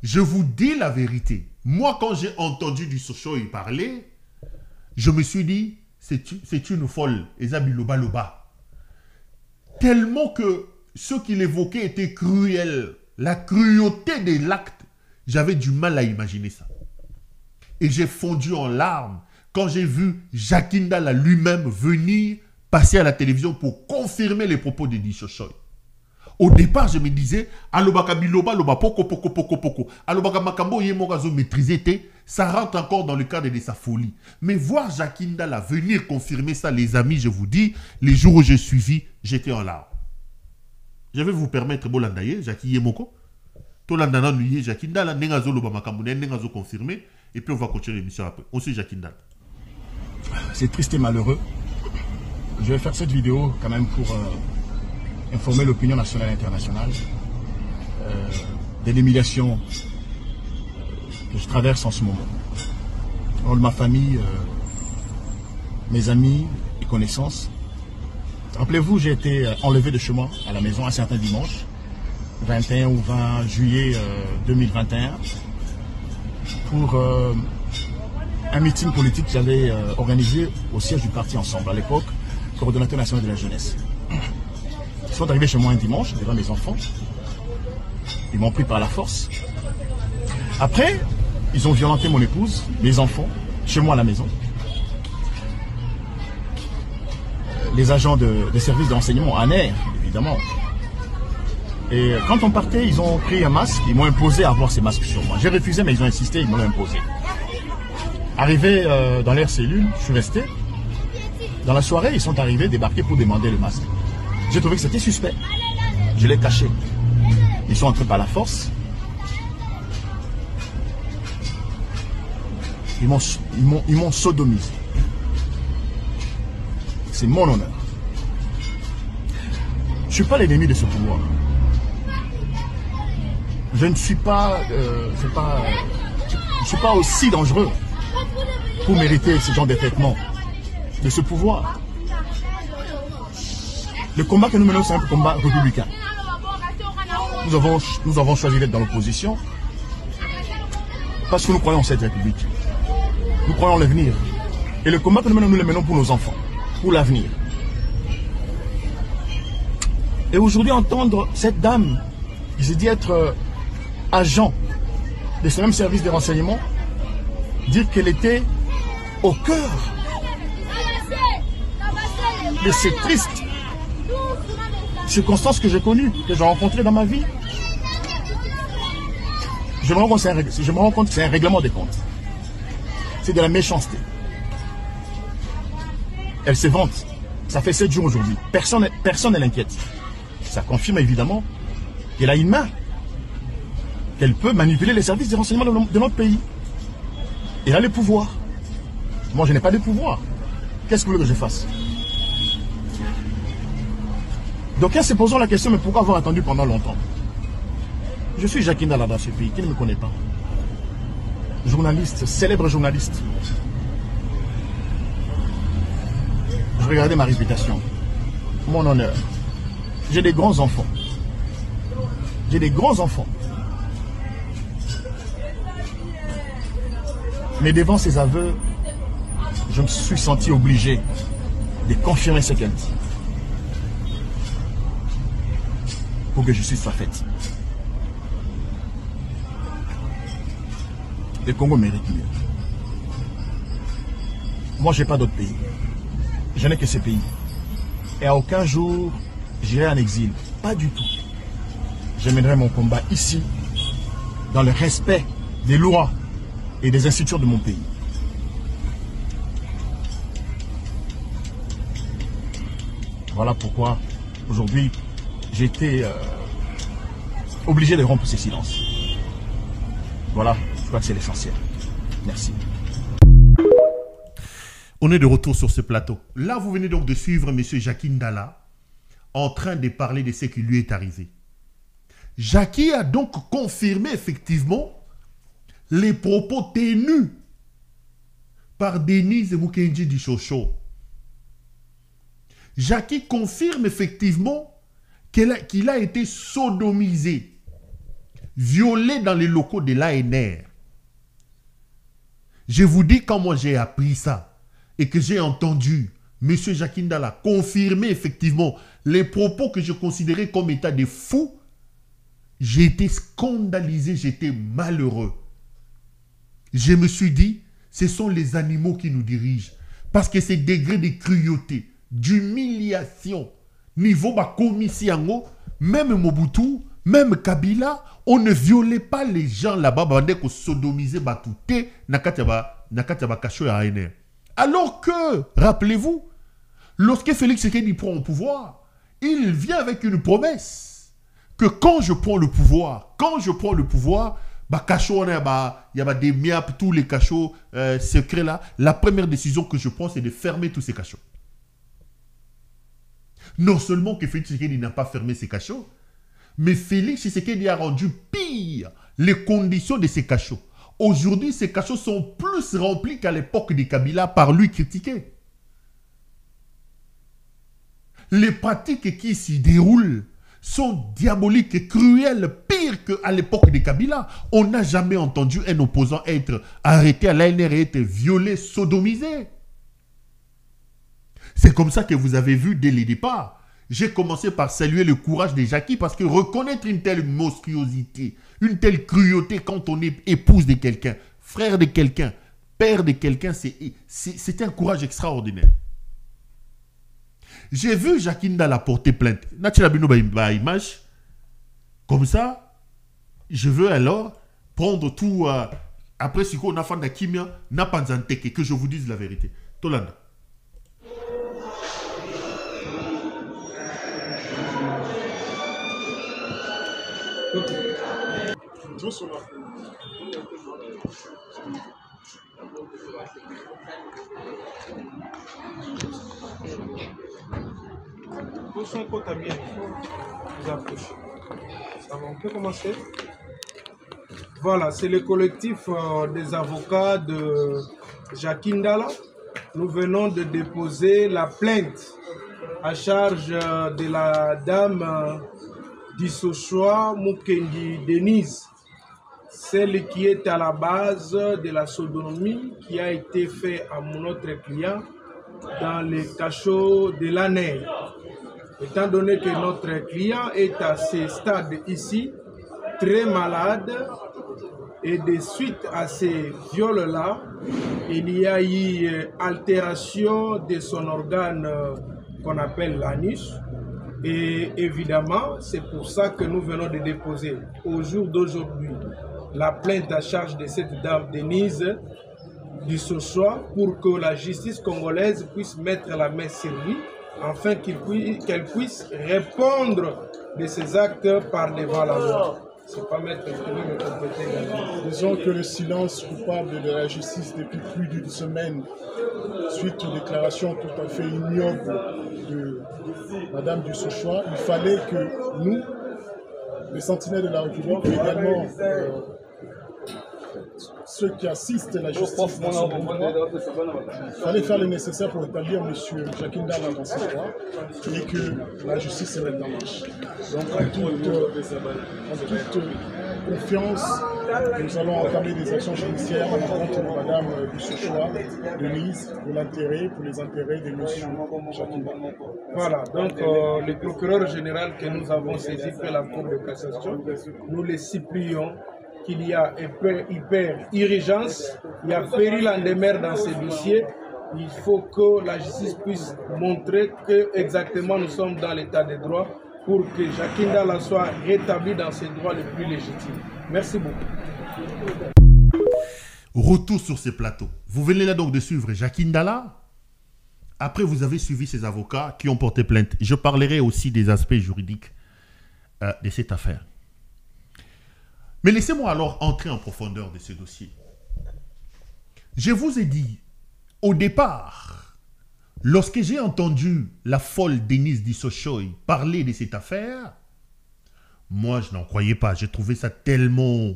Je vous dis la vérité. Moi, quand j'ai entendu Dissoshoy parler, je me suis dit, c'est une folle. Ezabi loba loba. Tellement que ce qu'il évoquait était cruel. La cruauté de l'acte, j'avais du mal à imaginer ça. Et j'ai fondu en larmes quand j'ai vu Jacqueline Ndala lui-même venir passer à la télévision pour confirmer les propos de Dissoshoy. Au départ, je me disais, alobaka biloba loba poko poko poko poko. Alobaka makambo yemorazo maîtrisé, ça rentre encore dans le cadre de sa folie. Mais voir Jacqueline Ndala venir confirmer ça, les amis, je vous dis, les jours où j'ai suivi, j'étais en larmes. Je vais vous permettre, Bolandaye, Jackie Yemoko, Tolandana Nuye, Jacqueline Ndala, Nengazo loba makambo, Nengazo confirmé, et puis on va continuer l'émission après. On suit Jacqueline Ndala. C'est triste et malheureux. Je vais faire cette vidéo quand même pour informer l'opinion nationale et internationale de l'humiliation que je traverse en ce moment. Au nom de ma famille, mes amis et connaissances. Rappelez-vous, j'ai été enlevé de chez moi à la maison un certain dimanche, 21 ou 20 juillet 2021, pour un meeting politique que j'avais organisé au siège du parti Ensemble, à l'époque, coordonnateur national de la jeunesse. Ils sont arrivés chez moi un dimanche, devant mes enfants. Ils m'ont pris par la force. Après, ils ont violenté mon épouse, mes enfants, chez moi à la maison. Les agents des services de renseignement, ANR, évidemment. Et quand on partait, ils ont pris un masque, ils m'ont imposé à avoir ces masques sur moi. J'ai refusé, mais ils ont insisté, ils m'ont imposé. Arrivé dans leur cellule, je suis resté. Dans la soirée, ils sont arrivés, débarqués pour demander le masque. J'ai trouvé que c'était suspect. Je l'ai caché. Ils sont entrés par la force. Ils m'ont sodomisé. C'est mon honneur. Je ne suis pas l'ennemi de ce pouvoir. Je ne suis pas, je suis pas aussi dangereux pour mériter ce genre de traitement de ce pouvoir. Le combat que nous menons, c'est un combat républicain. Nous avons choisi d'être dans l'opposition parce que nous croyons en cette République. Nous croyons en l'avenir. Et le combat que nous menons, nous le menons pour nos enfants, pour l'avenir. Et aujourd'hui, entendre cette dame, qui se dit être agent de ce même service de renseignement, dire qu'elle était au cœur de ces tristes circonstances que j'ai connues, que j'ai rencontrées dans ma vie. Je me rends compte que c'est un règlement des comptes. C'est de la méchanceté. Elle se vante. Ça fait 7 jours aujourd'hui. Personne ne l'inquiète. Ça confirme évidemment qu'elle a une main. Qu'elle peut manipuler les services de renseignement de notre pays. Elle a le pouvoir. Moi, je n'ai pas de pouvoir. Qu'est-ce que vous voulez que je fasse? Donc, en se posant la question, mais pourquoi avoir attendu pendant longtemps? Je suis Jackie Ndala dans ce pays, qui ne me connaît pas. Journaliste, célèbre journaliste. Je regardais ma réputation, mon honneur. J'ai des grands enfants. J'ai des grands enfants. Mais devant ces aveux, je me suis senti obligé de confirmer ce qu'elle dit. Pour que justice soit faite. Le Congo mérite mieux. Moi, je n'ai pas d'autre pays. Je n'ai que ce pays. Et à aucun jour, j'irai en exil. Pas du tout. Je mènerai mon combat ici, dans le respect des lois et des institutions de mon pays. Voilà pourquoi, aujourd'hui, j'ai été obligé de rompre ce silence. Voilà, je crois que c'est l'essentiel. Merci. On est de retour sur ce plateau. Là, vous venez donc de suivre M. Jackie Ndala en train de parler de ce qui lui est arrivé. Jackie a donc confirmé effectivement les propos tenus par Denise Mukenji Dishocho. Jackie confirme effectivement qu'il a été sodomisé, violé dans les locaux de l'ANR. Je vous dis, quand moi j'ai appris ça, et que j'ai entendu M. Jackie Ndala confirmer effectivement les propos que je considérais comme état de fou, j'ai été scandalisé, j'étais malheureux. Je me suis dit, ce sont les animaux qui nous dirigent. Parce que ces degrés de cruauté, d'humiliation, niveau Bakomisiango, même Mobutu, même Kabila, on ne violait pas les gens là-bas, on ne sodomisait Batouté, Nakataba Kacho et ANR. Alors que, rappelez-vous, lorsque Félix Tshisekedi prend le pouvoir, il vient avec une promesse que quand je prends le pouvoir, il y a des miap, tous les cachots secrets là, la première décision que je prends, c'est de fermer tous ces cachots. Non seulement que Félix Tshisekedi n'a pas fermé ces cachots, mais Félix Tshisekedi a rendu pire les conditions de ces cachots. Aujourd'hui, ces cachots sont plus remplis qu'à l'époque de Kabila par lui critiqué. Les pratiques qui s'y déroulent sont diaboliques et cruelles, pire qu'à l'époque de Kabila. On n'a jamais entendu un opposant être arrêté à l'ANR et être violé, sodomisé. C'est comme ça que vous avez vu dès le départ. J'ai commencé par saluer le courage de Jackie parce que reconnaître une telle monstruosité, une telle cruauté quand on est épouse de quelqu'un, frère de quelqu'un, père de quelqu'un, c'est un courage extraordinaire. J'ai vu Jackie Ndala porter plainte. Image. Comme ça, je veux alors prendre tout. Après ce qu'on a fait de Kimia, n'a pas d'anteke, que je vous dise la vérité. Tolanda. On peut commencer. Voilà, c'est le collectif des avocats de Jackie Ndala. Nous venons de déposer la plainte à charge de la dame Dishocho Mukenji Denise, celle qui est à la base de la sodomie qui a été faite à notre client dans les cachots de l'ANR. étant donné que notre client est à ce stade ici, très malade, et de suite à ces viols-là, il y a eu altération de son organe qu'on appelle l'anus. Et évidemment, c'est pour ça que nous venons de déposer au jour d'aujourd'hui la plainte à charge de cette dame Denise Dissossoa pour que la justice congolaise puisse mettre la main sur lui afin qu'elle puisse répondre de ses actes par devant la loi. C'est pas mettre le compétent. Disons que le silence coupable de la justice depuis plus d'une semaine, suite aux déclarations tout à fait ignobles de Madame Dissossoa, il fallait que nous, les sentinelles de la République, mais également ceux qui assistent à la justice dans ce droit, il fallait faire le nécessaire pour établir M. Jacques Ndala dans ce droit et que la justice se mette en marche. Donc en toute confiance, nous allons entamer des actions judiciaires à l'encontre de Mme Dissossoa, Denise, pour les intérêts de M. Jacques Ndala. Voilà, donc le procureur général que nous avons saisi fait la Cour de cassation, nous les supplions qu'il y a hyper urgence, il y a péril en demeure dans ces dossiers. Il faut que la justice puisse montrer que exactement nous sommes dans l'état de droit pour que Jacques Ndala soit rétabli dans ses droits les plus légitimes. Merci beaucoup. Retour sur ces plateaux. Vous venez là donc de suivre Jacques Ndala. Après, vous avez suivi ses avocats qui ont porté plainte. Je parlerai aussi des aspects juridiques de cette affaire. Mais laissez-moi alors entrer en profondeur de ce dossier. Je vous ai dit, au départ, lorsque j'ai entendu la folle Denise Dissossoa parler de cette affaire, moi je n'en croyais pas. J'ai trouvé ça tellement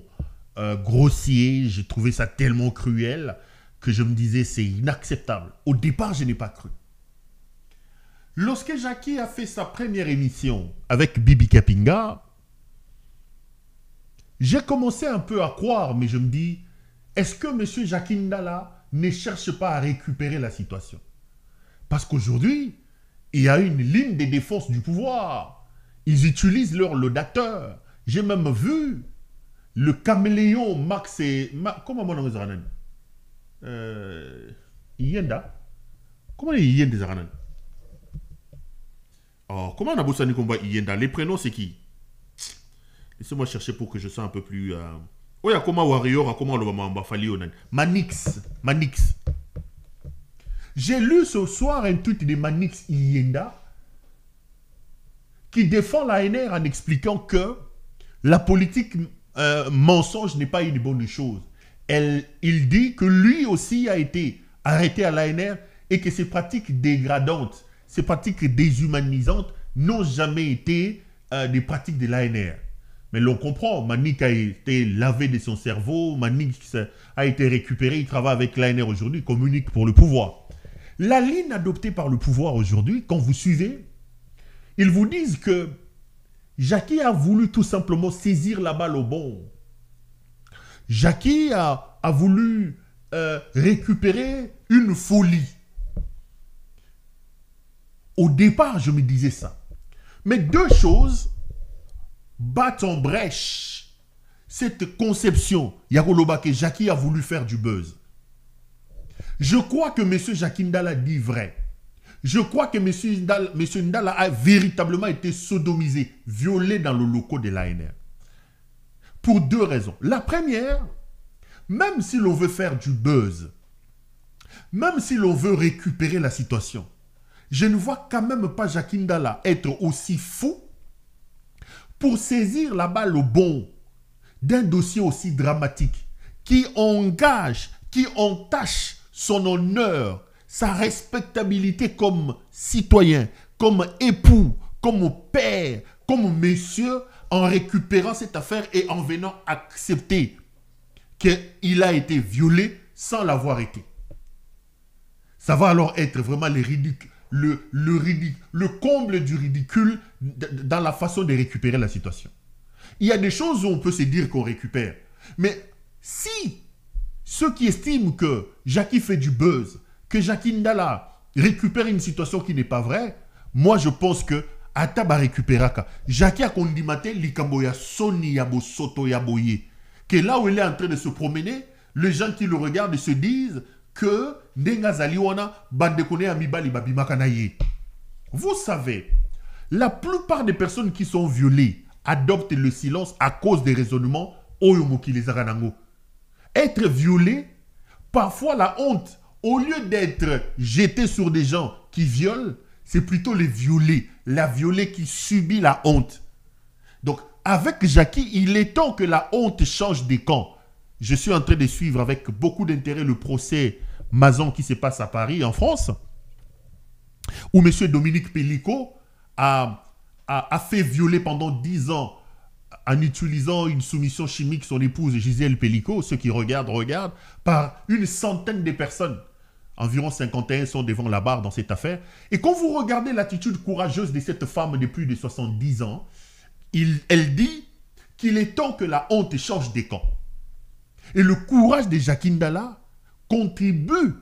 grossier, j'ai trouvé ça tellement cruel que je me disais c'est inacceptable. Au départ, je n'ai pas cru. Lorsque Jackie a fait sa première émission avec Bibi Kapinga, j'ai commencé un peu à croire, mais je me dis, est-ce que M. Jacques Ndala ne cherche pas à récupérer la situation? Parce qu'aujourd'hui, il y a une ligne de défense du pouvoir. Ils utilisent leur laudateur. J'ai même vu le caméléon Max et... Comment on dit Zaranan Yenda. Comment on dit Yenda Zaranan? Oh, comment on a besoin de combat Yenda? Les prénoms, c'est qui? Laissez-moi chercher pour que je sois un peu plus... Oui, comment Warrior, comment le Manix. Manix. J'ai lu ce soir un tweet de Manix Yenda qui défend l'ANR en expliquant que la politique mensonge n'est pas une bonne chose. Il dit que lui aussi a été arrêté à l'ANR et que ces pratiques dégradantes, ces pratiques déshumanisantes n'ont jamais été des pratiques de l'ANR. Mais l'on comprend, Manix a été lavé de son cerveau, Manix a été récupéré, il travaille avec l'ANR aujourd'hui, il communique pour le pouvoir. La ligne adoptée par le pouvoir aujourd'hui, quand vous suivez, ils vous disent que Jackie a voulu tout simplement saisir la balle au bon. Jackie a voulu récupérer une folie. Au départ, je me disais ça. Mais deux choses battent en brèche cette conception. Yakoloba que Jackie a voulu faire du buzz. Je crois que M. Jacques Ndala dit vrai. Je crois que M. Ndala a véritablement été sodomisé, violé dans le locaux de l'ANR. Pour deux raisons. La première, même si l'on veut faire du buzz, même si l'on veut récupérer la situation, je ne vois quand même pas Jacques Ndala être aussi fou pour saisir la balle au bon d'un dossier aussi dramatique qui engage, qui entache son honneur, sa respectabilité comme citoyen, comme époux, comme père, comme monsieur, en récupérant cette affaire et en venant accepter qu'il a été violé sans l'avoir été. Ça va alors être vraiment le comble du ridicule dans la façon de récupérer la situation. Il y a des choses où on peut se dire qu'on récupère. Mais si ceux qui estiment que Jackie fait du buzz, que Jacques Ndala récupère une situation qui n'est pas vraie, moi je pense qu'à ata ba récupéraka. Jackie a condimate likambo ya soni ya bosoto ya boye. Que là où il est en train de se promener, les gens qui le regardent se disent que ndenga zaliwana bandekone amibali babimaka na ye. Vous savez, la plupart des personnes qui sont violées adoptent le silence à cause des raisonnements oyomoki les aranango. Être violé, parfois la honte, au lieu d'être jeté sur des gens qui violent, c'est plutôt les violés, la violée qui subit la honte. Donc, avec Jackie, il est temps que la honte change des camps. Je suis en train de suivre avec beaucoup d'intérêt le procès Mazon qui se passe à Paris, en France, où M. Dominique Pellico a fait violer pendant 10 ans en utilisant une soumission chimique son épouse Gisèle Pellico. Ceux qui regardent, par une centaine de personnes. Environ 51 sont devant la barre dans cette affaire. Et quand vous regardez l'attitude courageuse de cette femme de plus de 70 ans, elle dit qu'il est temps que la honte change des camps. Et le courage de Jackie Ndala contribue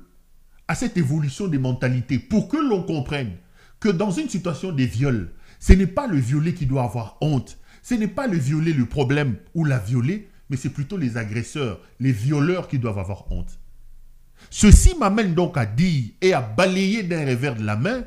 à cette évolution des mentalités pour que l'on comprenne que dans une situation de viol, ce n'est pas le violé qui doit avoir honte. Ce n'est pas le violé le problème ou la violée, mais c'est plutôt les agresseurs, les violeurs qui doivent avoir honte. Ceci m'amène donc à dire et à balayer d'un revers de la main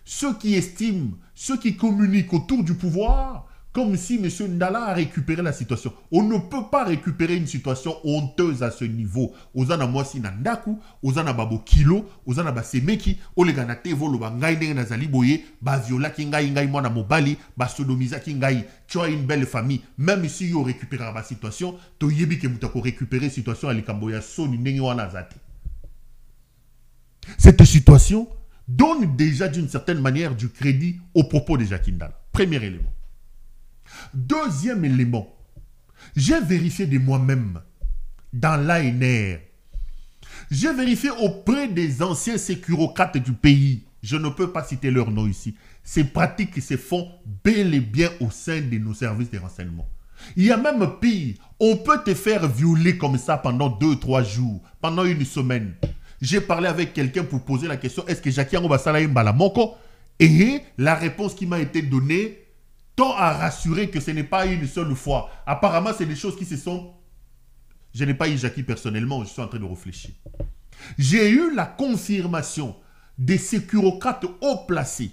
ceux qui estiment, ceux qui communiquent autour du pouvoir comme si M. Ndala a récupéré la situation. On ne peut pas récupérer une situation honteuse à ce niveau. Ozana mwasi na ndaku, ozana babo kilo, ozana ba semeki, olegana tevo lo ba ngai ndenge nazali boye, ba viola ki ngai mwana mobali, ba sodomiza ki ngai, tu as une belle famille. Même si yo récupérera la situation, to yebi ke mutako récupérer la situation à likambo ya soni ndenge wana azate. Cette situation donne déjà d'une certaine manière du crédit aux propos de Jackie Ndala. Premier élément. Deuxième élément, j'ai vérifié de moi-même dans l'ANR. J'ai vérifié auprès des anciens sécurocrates du pays. Je ne peux pas citer leur nom ici. Ces pratiques qui se font bel et bien au sein de nos services de renseignement. Il y a même pire. On peut te faire violer comme ça pendant 2-3 jours, pendant une semaine. J'ai parlé avec quelqu'un pour poser la question, est-ce que Jackie Ango Basala Mbala Moko? Et la réponse qui m'a été donnée tend à rassurer que ce n'est pas une seule fois. Apparemment, c'est des choses qui se sont... Je n'ai pas eu Jackie personnellement, je suis en train de réfléchir. J'ai eu la confirmation des sécurocrates haut placés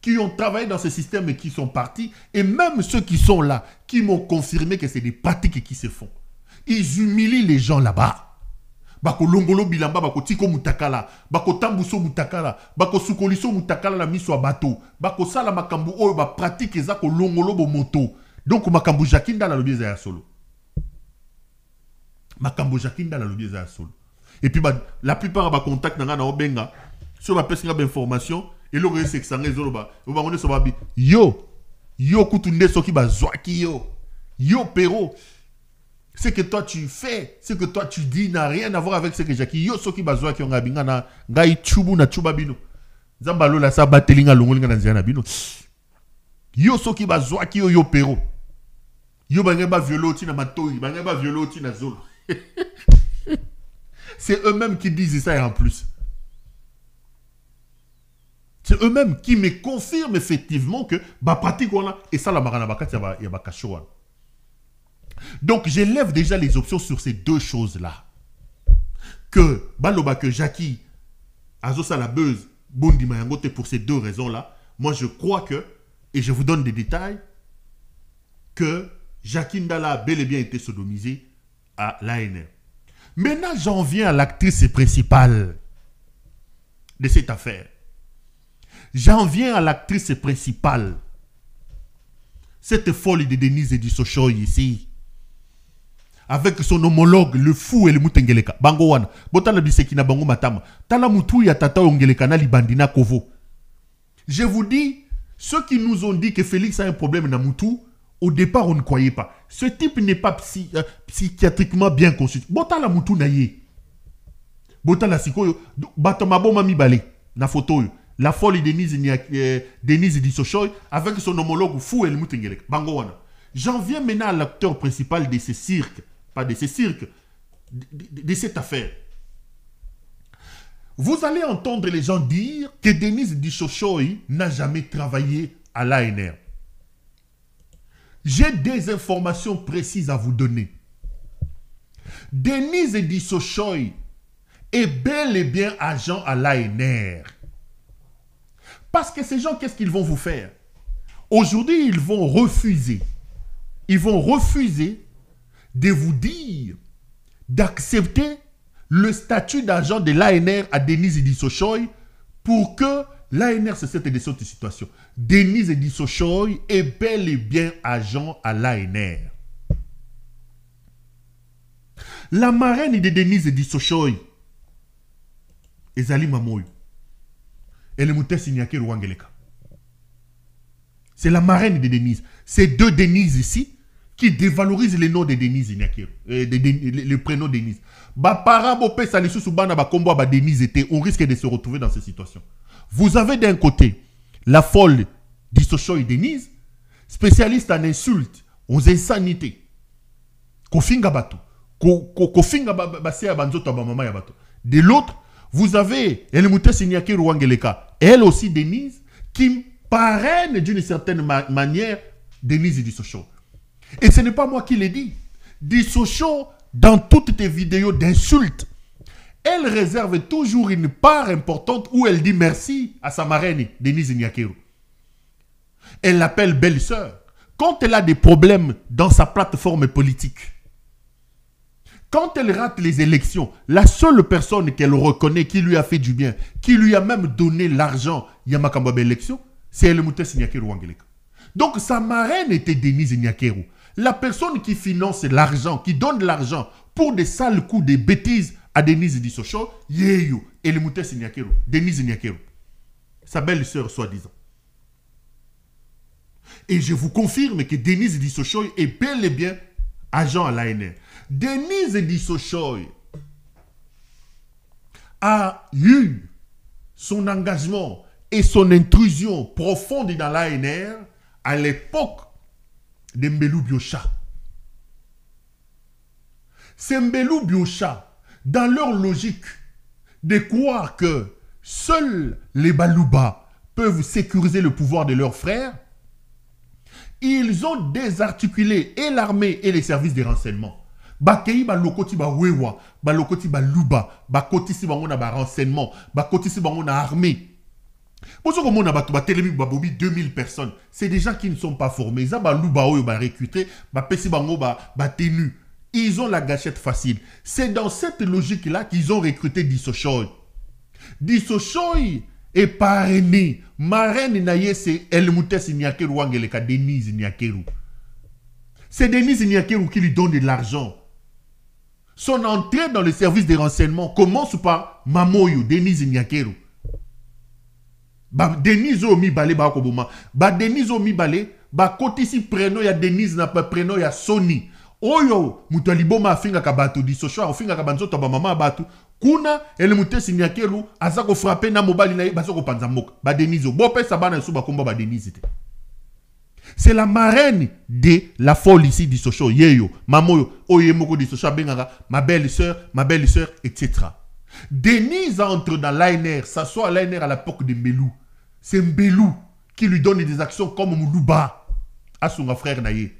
qui ont travaillé dans ce système et qui sont partis, et même ceux qui sont là, qui m'ont confirmé que c'est des pratiques qui se font. Ils humilient les gens là-bas. Bako longolo bilamba, bako tiko mutakala, bako tambuso mutakala, bako sukoliso mutakala la miso bateau, bako sala makambu oyo ba pratique ezako longolo bo moto. Donc makambu Jackie Ndala lobi eza ya solo. Makambu Jackie Ndala lobi eza ya solo. Et puis la plupart ba contact nanga na obenga, sur ba pesi nga ba information, et le reste c'est que ça ngezolo ba, ba ngone so ba bi yo kutunde soki ba zwaki yo pero. Ce que toi tu fais, ce que toi tu dis n'a rien à voir avec ce que Jackie. Yo soki bazwa ki onga binga na ngai chubu na chuba bino. Zambalo la sa batelinga longolinga na nziana bino. Yo soki bazwa ki yo pero. Yo bangeba violoti na matoi, bangeba violoti na zolo. C'est eux-mêmes qui disent ça et en plus. C'est eux-mêmes qui me confirment effectivement que ba pratique on a et ça la marana bakati ya ba kashoa. Donc, j'élève déjà les options sur ces deux choses-là. Que Baloba, que Jackie, Azosa la Beuse, Bondi Mayangote, pour ces deux raisons-là, moi je crois que, et je vous donne des détails, que Jackie Ndala a bel et bien été sodomisé à l'ANR. Maintenant, j'en viens à l'actrice principale de cette affaire. J'en viens à l'actrice principale. Cette folie de Denise et du Sochoy ici. Avec son homologue, le fou et le Mutengeleka. Bango wana. Botala bisekina bango matama. Tala mutu ya tata ongeleka na libandina kovo. Je vous dis, ceux qui nous ont dit que Félix a un problème na mutu, au départ on ne croyait pas. Ce type n'est pas psychiatriquement bien conçu. Botala mutu na ye. Botala sikoyo. Batomabo mami bale. Na photo yo. La folie de Denise Dissochoy avec son homologue fou et le Mutengeleka. Bango wana. J'en viens maintenant à l'acteur principal de ce cirque. Pas de ce cirque, de cette affaire. Vous allez entendre les gens dire que Denise Dissochoy n'a jamais travaillé à l'ANR. J'ai des informations précises à vous donner. Denise Edisochoy est bel et bien agent à l'ANR. Parce que ces gens, qu'est-ce qu'ils vont vous faire? Aujourd'hui, ils vont refuser. Ils vont refuser de vous dire d'accepter le statut d'agent de l'ANR à Denise Edisochoy pour que l'ANR se sorte de cette situation. Denise Edisochoy est bel et bien agent à l'ANR. La marraine de Denise Edisochoy, Ezali Mamoyo, elle est montée signaquée Rwangeleka. C'est la marraine de Denise. Ces deux Denise ici qui dévalorisent le nom de Denise Nyakero, le prénom Denise. On risque de se retrouver dans cette situation. Vous avez d'un côté la folle d'Isochoy Denise, spécialiste en insultes, aux insanités. De l'autre, vous avez elle aussi Denise, qui parraine d'une certaine manière Denise Edisochoy. Et ce n'est pas moi qui l'ai dit. Edisochoy, dans toutes tes vidéos d'insultes, elle réserve toujours une part importante où elle dit merci à sa marraine, Denise Nyakero. Elle l'appelle belle-sœur. Quand elle a des problèmes dans sa plateforme politique, quand elle rate les élections, la seule personne qu'elle reconnaît qui lui a fait du bien, qui lui a même donné l'argent, Yamakamba élection, c'est Elemoutes Nyakero Wangeleka. Donc sa marraine était Denise Nyakero. La personne qui finance l'argent, qui donne l'argent pour des sales coups, des bêtises à Denise Edisochoy, Yeyo, Elemoutes Nyakero, Denise Nyakero. Sa belle-sœur, soi-disant. Et je vous confirme que Denise Edisochoy est bel et bien agent à l'ANR. Denise Edisochoy a eu son engagement et son intrusion profonde dans l'ANR à l'époque de Mbelou Biocha. C'est Mbelou Biocha, dans leur logique de croire que seuls les Balouba peuvent sécuriser le pouvoir de leurs frères, ils ont désarticulé et l'armée et les services de renseignement. Bakei ba lokoti ba wewa, ba lokoti ba luba, ba koti si bango na ba renseignement, ba koti si bango na armée. Pour ce qu'on a ba télémi ba bobi 2000 personnes, c'est des gens qui ne sont pas formés. Ça ba luba oyo ba recruter, ba pesi bango ba tenu. Ils ont la gâchette facile. C'est dans cette logique là qu'ils ont recruté Edisochoy. Edisochoy est parrainé. Marraine naye c'est Elemoutes Nyakero Wangeleka, Denise Nyakero. C'est Denise Nyakero qui lui donne de l'argent. Son entrée dans le service de renseignement commence par Mamoyo, Denise Nyakero. Denise Omi Balé, Denise Omi Balé, kotisi prénom ya Denise na prénom ya Sony. Oyo, mutaliboma afinga kabato Edisochoy, afinga kabanzoto ba mama batu. Kuna, Elemoutes Nyakero, azako frappé na mobali na basoko panzamok. Ba Denise, bope sabana suba komba ba Denise. C'est la marraine de la folle ici d'Edisochoy. Yeyo, Mamoyo, Oyemoko d'Edisochoy, Bengaga, ma belle-sœur, etc. Denise entre dans l'ANR, s'assoit à l'ANR à l'époque de Mbelou. C'est Mbelou qui lui donne des actions comme Moulouba à son frère Naye.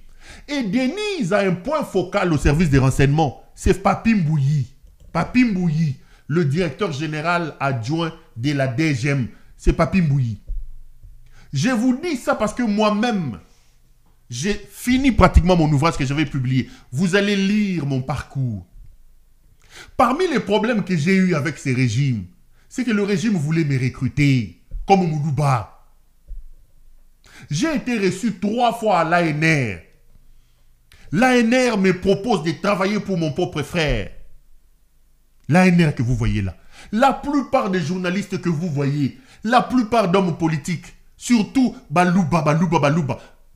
Et Denise a un point focal au service des renseignements. C'est Papi Mbouyi. Papi Mbouyi, le directeur général adjoint de la DGM. C'est Papi Mbouyi. Je vous dis ça parce que moi-même, j'ai fini pratiquement mon ouvrage que j'avais publié. Vous allez lire mon parcours. Parmi les problèmes que j'ai eu avec ces régimes, c'est que le régime voulait me recruter, comme Moulouba. J'ai été reçu 3 fois à l'ANR. L'ANR me propose de travailler pour mon propre frère. L'ANR que vous voyez là. La plupart des journalistes que vous voyez, la plupart d'hommes politiques, surtout Balouba.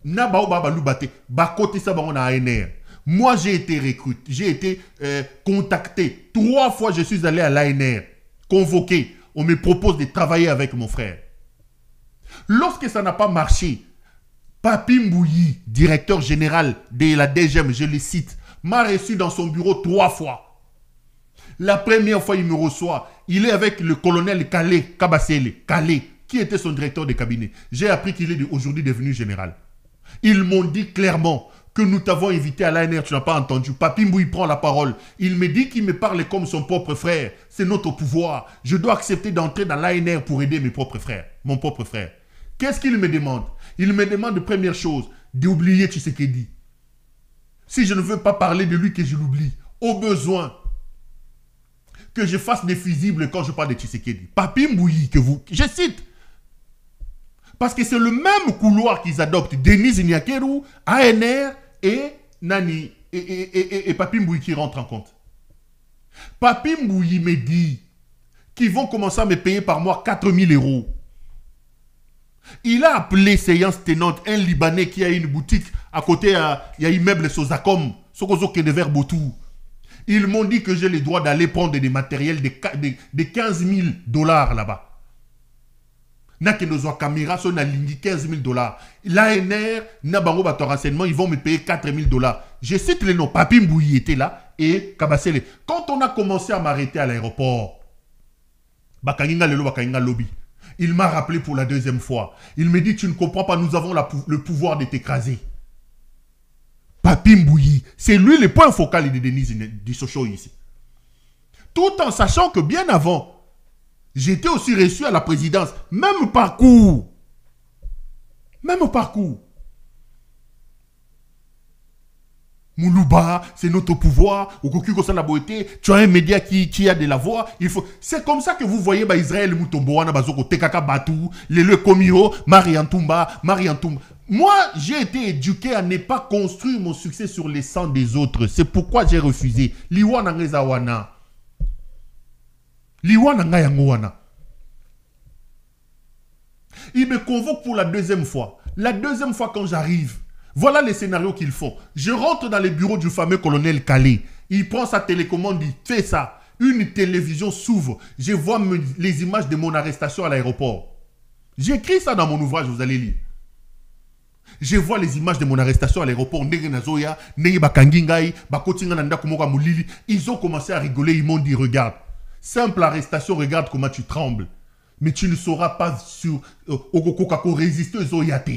Na Balouba te. Bakote sa bango na ANR. Moi, j'ai été recruté, j'ai été contacté. 3 fois, je suis allé à l'ANR, convoqué. On me propose de travailler avec mon frère. Lorsque ça n'a pas marché, Papi Mbouyi, directeur général de la DGM, je le cite, m'a reçu dans son bureau 3 fois. La première fois, il me reçoit. Il est avec le colonel Kale Kabasele, Kale, qui était son directeur de cabinet. J'ai appris qu'il est aujourd'hui devenu général. Ils m'ont dit clairement que nous t'avons invité à l'ANR, tu n'as pas entendu. Papi Mbouyi prend la parole. Il me dit qu'il me parle comme son propre frère. C'est notre pouvoir. Je dois accepter d'entrer dans l'ANR pour aider mes propres frères, mon propre frère. Qu'est-ce qu'il me demande? Il me demande de première chose, d'oublier Tshisekedi. Si je ne veux pas parler de lui, que je l'oublie. Au besoin, que je fasse des fusibles quand je parle de Tshisekedi. Papi Mbouyi, je cite. Parce que c'est le même couloir qu'ils adoptent. Denis Nyakeru, ANR et Nani et Papi Mbouyi qui rentrent en compte. Papi Mbouyi me dit qu'ils vont commencer à me payer par mois 4 000 €. Il a appelé séance tenante un Libanais qui a une boutique à côté, il y a immeuble Sozacom, Sokozo Kedever Botou. Ils m'ont dit que j'ai le droit d'aller prendre des matériels de 15 000 $ là-bas. Nakenozwa caméra, son aligné 15 000 $. L'ANR, Nabango Bato renseignement, ils vont me payer 4 000 $. Je cite les noms. Papi Mbouyi était là et Kabassele. Quand on a commencé à m'arrêter à l'aéroport, Bakaninga Lelo, Bakaninga Lobby, il m'a rappelé pour la deuxième fois. Il me dit, tu ne comprends pas, nous avons le pouvoir de t'écraser. Papi Mbouyi, c'est lui le point focal de Denis Dissosho ici. Tout en sachant que bien avant, j'étais aussi reçu à la présidence. Même parcours. Même parcours. Moulouba, c'est notre pouvoir. Tu as un média qui a de la voix. C'est comme ça que vous voyez Israël Moutomboana, Bazoko, Tekaka Batou, Lele Komio, Mariantumba. Moi, j'ai été éduqué à ne pas construire mon succès sur les sangs des autres. C'est pourquoi j'ai refusé. Liwana Ngezawana. Il me convoque pour la deuxième fois. La deuxième fois quand j'arrive, voilà les scénarios qu'ils font. Je rentre dans les bureaux du fameux colonel Calais. Il prend sa télécommande, il fait ça. Une télévision s'ouvre. Je vois les images de mon arrestation à l'aéroport. J'écris ça dans mon ouvrage, vous allez lire. Je vois les images de mon arrestation à l'aéroport. Ils ont commencé à rigoler. Ils m'ont dit, regarde. Simple arrestation, regarde comment tu trembles. Mais tu ne sauras pas sur résister aux Oyate.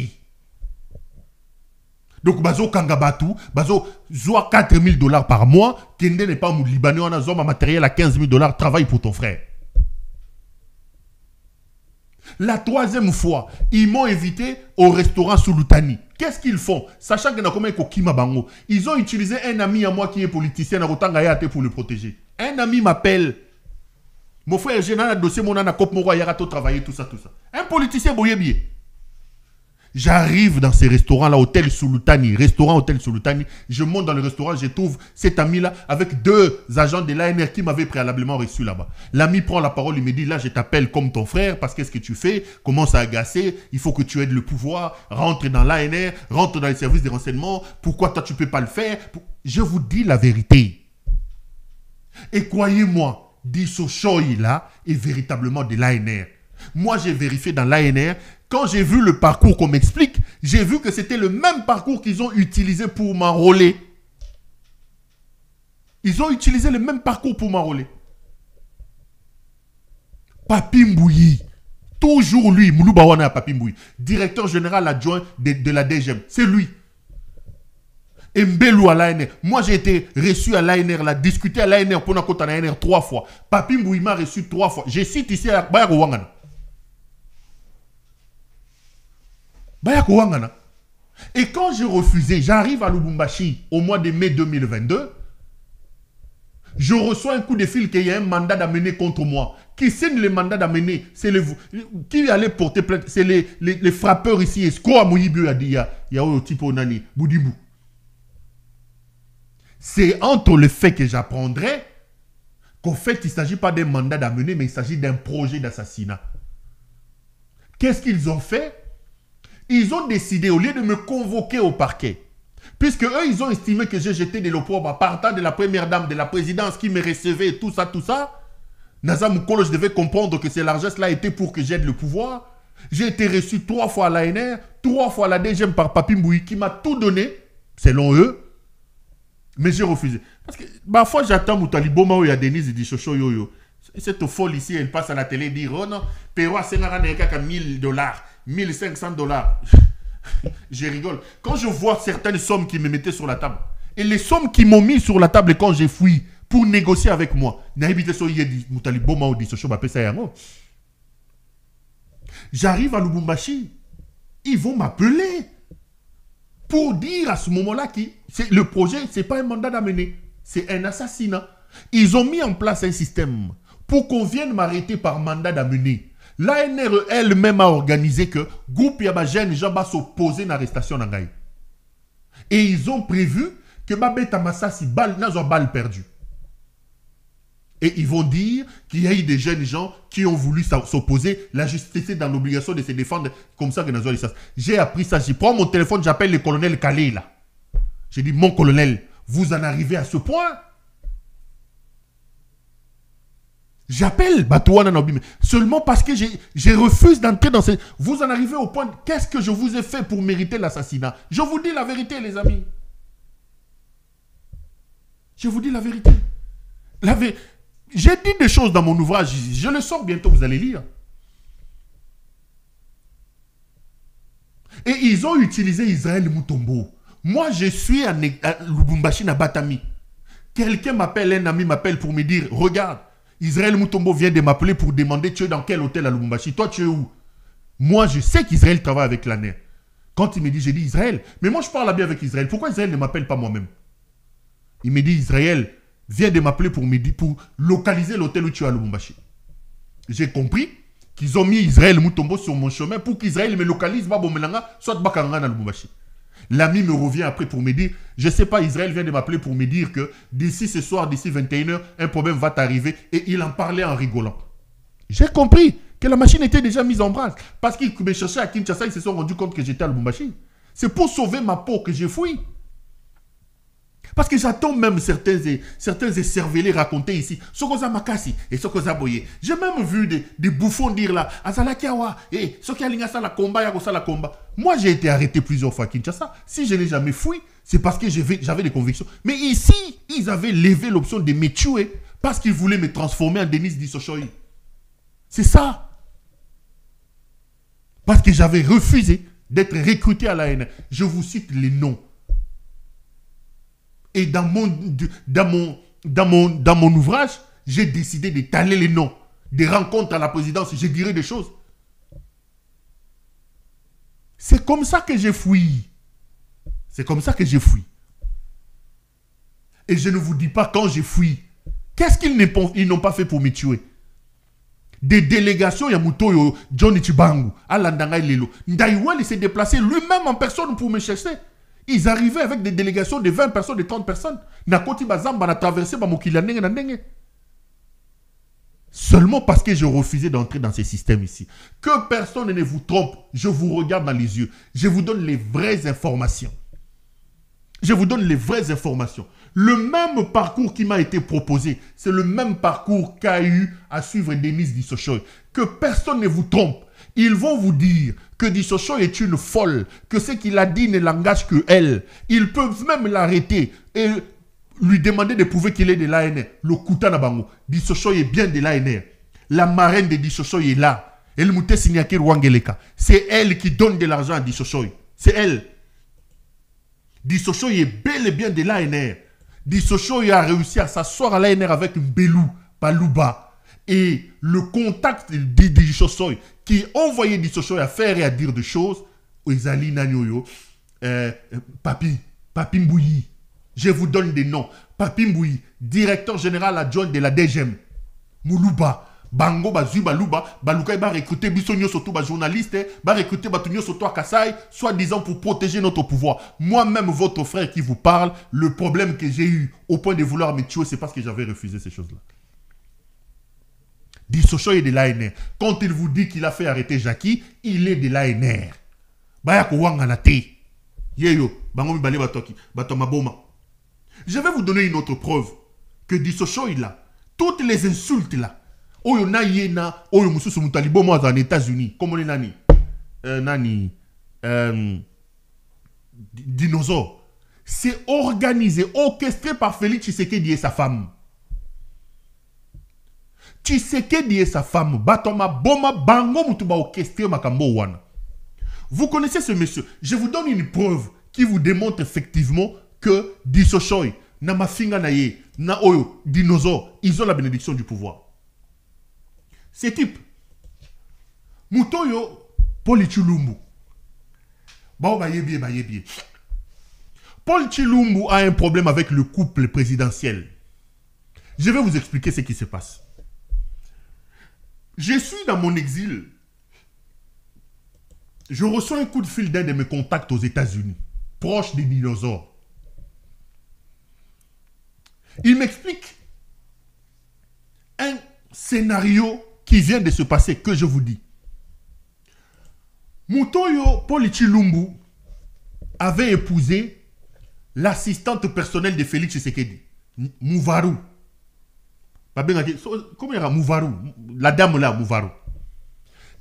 Donc, bazo kangabatu, bazo zoa 4 000 $ par mois. Kende n'est pas mon Libanais, on a zoa matériel à 15 000 $. Travaille pour ton frère. La troisième fois, ils m'ont invité au restaurant Sulutani. Qu'est-ce qu'ils font? Sachant que ils ont utilisé un ami à moi qui est politicien pour le protéger. Un ami m'appelle. Mon frère, j'ai un dossier, mon anacop, mon roi, travailler, tout ça. Un politicien boyebier. J'arrive dans ces restaurants-là, Hôtel Sulutani, Hôtel Sulutani. Je monte dans le restaurant, je trouve cet ami-là avec 2 agents de l'ANR qui m'avaient préalablement reçu là-bas. L'ami prend la parole, il me dit, là, je t'appelle comme ton frère, parce qu'est-ce que tu fais? Commence à agacer, il faut que tu aides le pouvoir, rentre dans l'ANR, rentre dans les services de renseignement. Pourquoi toi, tu ne peux pas le faire? Je vous dis la vérité. Et croyez-moi, Dissosho là est véritablement de l'ANR. Moi, j'ai vérifié dans l'ANR. Quand j'ai vu le parcours qu'on m'explique, j'ai vu que c'était le même parcours qu'ils ont utilisé pour m'enrôler. Ils ont utilisé le même parcours pour m'enrôler. Papi Mbouyi, toujours lui, Mouloubawana Papi Mbouyi, directeur général adjoint de la DGM, c'est lui. Mbelou à l'ANR. Moi, j'ai été reçu à l'ANR, là, discuté à l'ANR pour à l'ANR 3 fois. Papi Mbouyi m'a reçu 3 fois. Je cite ici à Bayako Wangana. Bayako Wangana. Et quand j'ai refusé, j'arrive à Lubumbashi au mois de mai 2022. Je reçois un coup de fil qu'il y a un mandat d'amener contre moi. Qui signe le mandat d'amener? C'est qui allait porter plainte? C'est les frappeurs ici. Escroc à Moyibu a dit, il y a un type au Nani, Boudibou. C'est entre le fait que j'apprendrai qu'au fait, il ne s'agit pas d'un mandat d'amener, mais il s'agit d'un projet d'assassinat. Qu'est-ce qu'ils ont fait? Ils ont décidé, au lieu de me convoquer au parquet, puisque eux, ils ont estimé que j'ai jeté de l'opprobre partant de la première dame de la présidence qui me recevait, tout ça, Naza Moukolo, je devais comprendre que ces largesses-là étaient pour que j'aide le pouvoir. J'ai été reçu 3 fois à l'ANR, 3 fois à la DGM par Papi Mbouyi, qui m'a tout donné, selon eux. Mais j'ai refusé. Parce que parfois j'attends Moutali Boma où il y a Denis et Dissosho Yoyo. Cette folle ici, elle passe à la télé et dit, oh non, Pérou a $1000, $1500. Je rigole. Quand je vois certaines sommes qui me mettaient sur la table, et les sommes qui m'ont mis sur la table quand j'ai fui pour négocier avec moi, j'arrive à Lubumbashi, ils vont m'appeler pour dire à ce moment-là que le projet, ce n'est pas un mandat d'amener, c'est un assassinat. Ils ont mis en place un système pour qu'on vienne m'arrêter par mandat d'amener. L'ANR elle-même a organisé que groupe Yabagène gens va s'opposer à l'arrestation d'Angaï. Et ils ont prévu que Babeta Massassi n'a pas balle perdue. Et ils vont dire qu'il y a eu des jeunes gens qui ont voulu s'opposer. La justice est dans l'obligation de se défendre comme ça que nous avons. J'ai appris ça. Je prends mon téléphone, j'appelle le colonel Kalé là. J'ai dit, mon colonel, vous en arrivez à ce point? J'appelle Batouana Nobime seulement parce que je refuse d'entrer dans ces... Vous en arrivez au point, qu'est-ce que je vous ai fait pour mériter l'assassinat? Je vous dis la vérité, les amis. Je vous dis la vérité. J'ai dit des choses dans mon ouvrage, je le sors bientôt, vous allez lire. Et ils ont utilisé Israël Mutombo. Moi, je suis à Lubumbashi, à Batami. Quelqu'un m'appelle, un ami m'appelle pour me dire, regarde, Israël Mutombo vient de m'appeler pour demander tu es dans quel hôtel à Lubumbashi. Toi, tu es où? Moi, je sais qu'Israël travaille avec l'ANR. Quand il me dit, j'ai dit Israël. Mais moi, je parle bien avec Israël. Pourquoi Israël ne m'appelle pas moi-même? Il me dit, Israël vient de m'appeler pour localiser l'hôtel où tu es à Lubumbashi. J'ai compris qu'ils ont mis Israël Mutombo sur mon chemin pour qu'Israël me localise, soit Bakaranga à Lubumbashi. L'ami me revient après pour me dire, je ne sais pas, Israël vient de m'appeler pour me dire que d'ici ce soir, d'ici 21h, un problème va t'arriver. Et il en parlait en rigolant. J'ai compris que la machine était déjà mise en branle. Parce qu'ils me cherchaient à Kinshasa, ils se sont rendus compte que j'étais à Lubumbashi. C'est pour sauver ma peau que j'ai fui. Parce que j'attends même certains écervelés raconter ici. Sokoza Makasi et Sokoza Boye. J'ai même vu des bouffons dire là, Azalakiawa, et Sokialinga la combat, Yagosa la combat. Moi, j'ai été arrêté plusieurs fois à Kinshasa. Si je n'ai jamais fui, c'est parce que j'avais des convictions. Mais ici, ils avaient levé l'option de me tuer parce qu'ils voulaient me transformer en Denis Dissochoï. C'est ça. Parce que j'avais refusé d'être recruté à l'ANR. Je vous cite les noms. Et dans mon ouvrage, j'ai décidé d'étaler les noms. Des rencontres à la présidence, je dirais des choses. C'est comme ça que j'ai fui. C'est comme ça que j'ai fui. Et je ne vous dis pas quand j'ai fui. Qu'est-ce qu'ils n'ont pas fait pour me tuer? Des délégations, Yamuto, Johnny Chibangu, Alandanga Lelo. Ndaïwal s'est déplacé lui-même en personne pour me chercher. Ils arrivaient avec des délégations de 20 personnes, de 30 personnes. Nakoti Bazamba a traversé Bamokilanenge. Seulement parce que je refusais d'entrer dans ces systèmes ici. Que personne ne vous trompe, je vous regarde dans les yeux. Je vous donne les vraies informations. Je vous donne les vraies informations. Le même parcours qui m'a été proposé, c'est le même parcours qu'a eu à suivre Denis Dissochoï. Que personne ne vous trompe. Ils vont vous dire que Dissochoï est une folle, que ce qu'il a dit ne l'engage que elle. Ils peuvent même l'arrêter et lui demander de prouver qu'il est de l'ANR. Le Koutana Bango. Dissochoï est bien de l'ANR. La marraine de Dissochoï est là. Elle Mouté Signaki Rwangeleka. C'est elle qui donne de l'argent à Dissochoï. C'est elle. Dissochoï est bel et bien de l'ANR. Dissochoï a réussi à s'asseoir à l'ANR avec Mbelou, Balouba. Et le contact de Dissochoï qui envoyait Dissochoï à faire et à dire des choses, Ezali Nanyoyo, Papi Mbouyi. Je vous donne des noms. Papi Mbouyi, directeur général adjoint de la DGM. Moulouba. Bango Bazui Balouba, Balouka va recruter Bissonio Soto, journaliste, va recruter Batunio Soto à Kassai, soi-disant pour protéger notre pouvoir. Moi-même, votre frère qui vous parle, le problème que j'ai eu au point de vouloir me tuer, c'est parce que j'avais refusé ces choses-là. Dissochoï est de l'ANR. Quand il vous dit qu'il a fait arrêter Jackie, il est de l'ANR. Bayako Wanganate. Yeyo, Bango Mibale Batoki, Batomaboma. Je vais vous donner une autre preuve que Dissochoï là, toutes les insultes là, Oyo na yena, oyo mususu mutalibo moi aux États-Unis. Comme on est nani? Dinosaure. C'est organisé, orchestré par Félix Tshisekedi et sa femme. Tshisekedi et sa femme, Batoma, Boma, Bango, Mutuba, Orchestré, Makambo, Wana. Vous connaissez ce monsieur. Je vous donne une preuve qui vous démontre effectivement que Dissochoy, Namafinga Naye, Naoyo, Dinosaure, ils ont la bénédiction du pouvoir. Ces types, Mutoyo, Paul Tshilumbu. Paul Tshilumbu a un problème avec le couple présidentiel. Je vais vous expliquer ce qui se passe. Je suis dans mon exil. Je reçois un coup de fil d'un de mes contacts aux États-Unis, proche des dinosaures. Il m'explique un scénario qui vient de se passer, que je vous dis. Mutoyo Paul Tshilumbu avait épousé l'assistante personnelle de Félix Tshisekedi, Mouvarou. Comment il y a Mouvarou? La dame là, Mouvarou.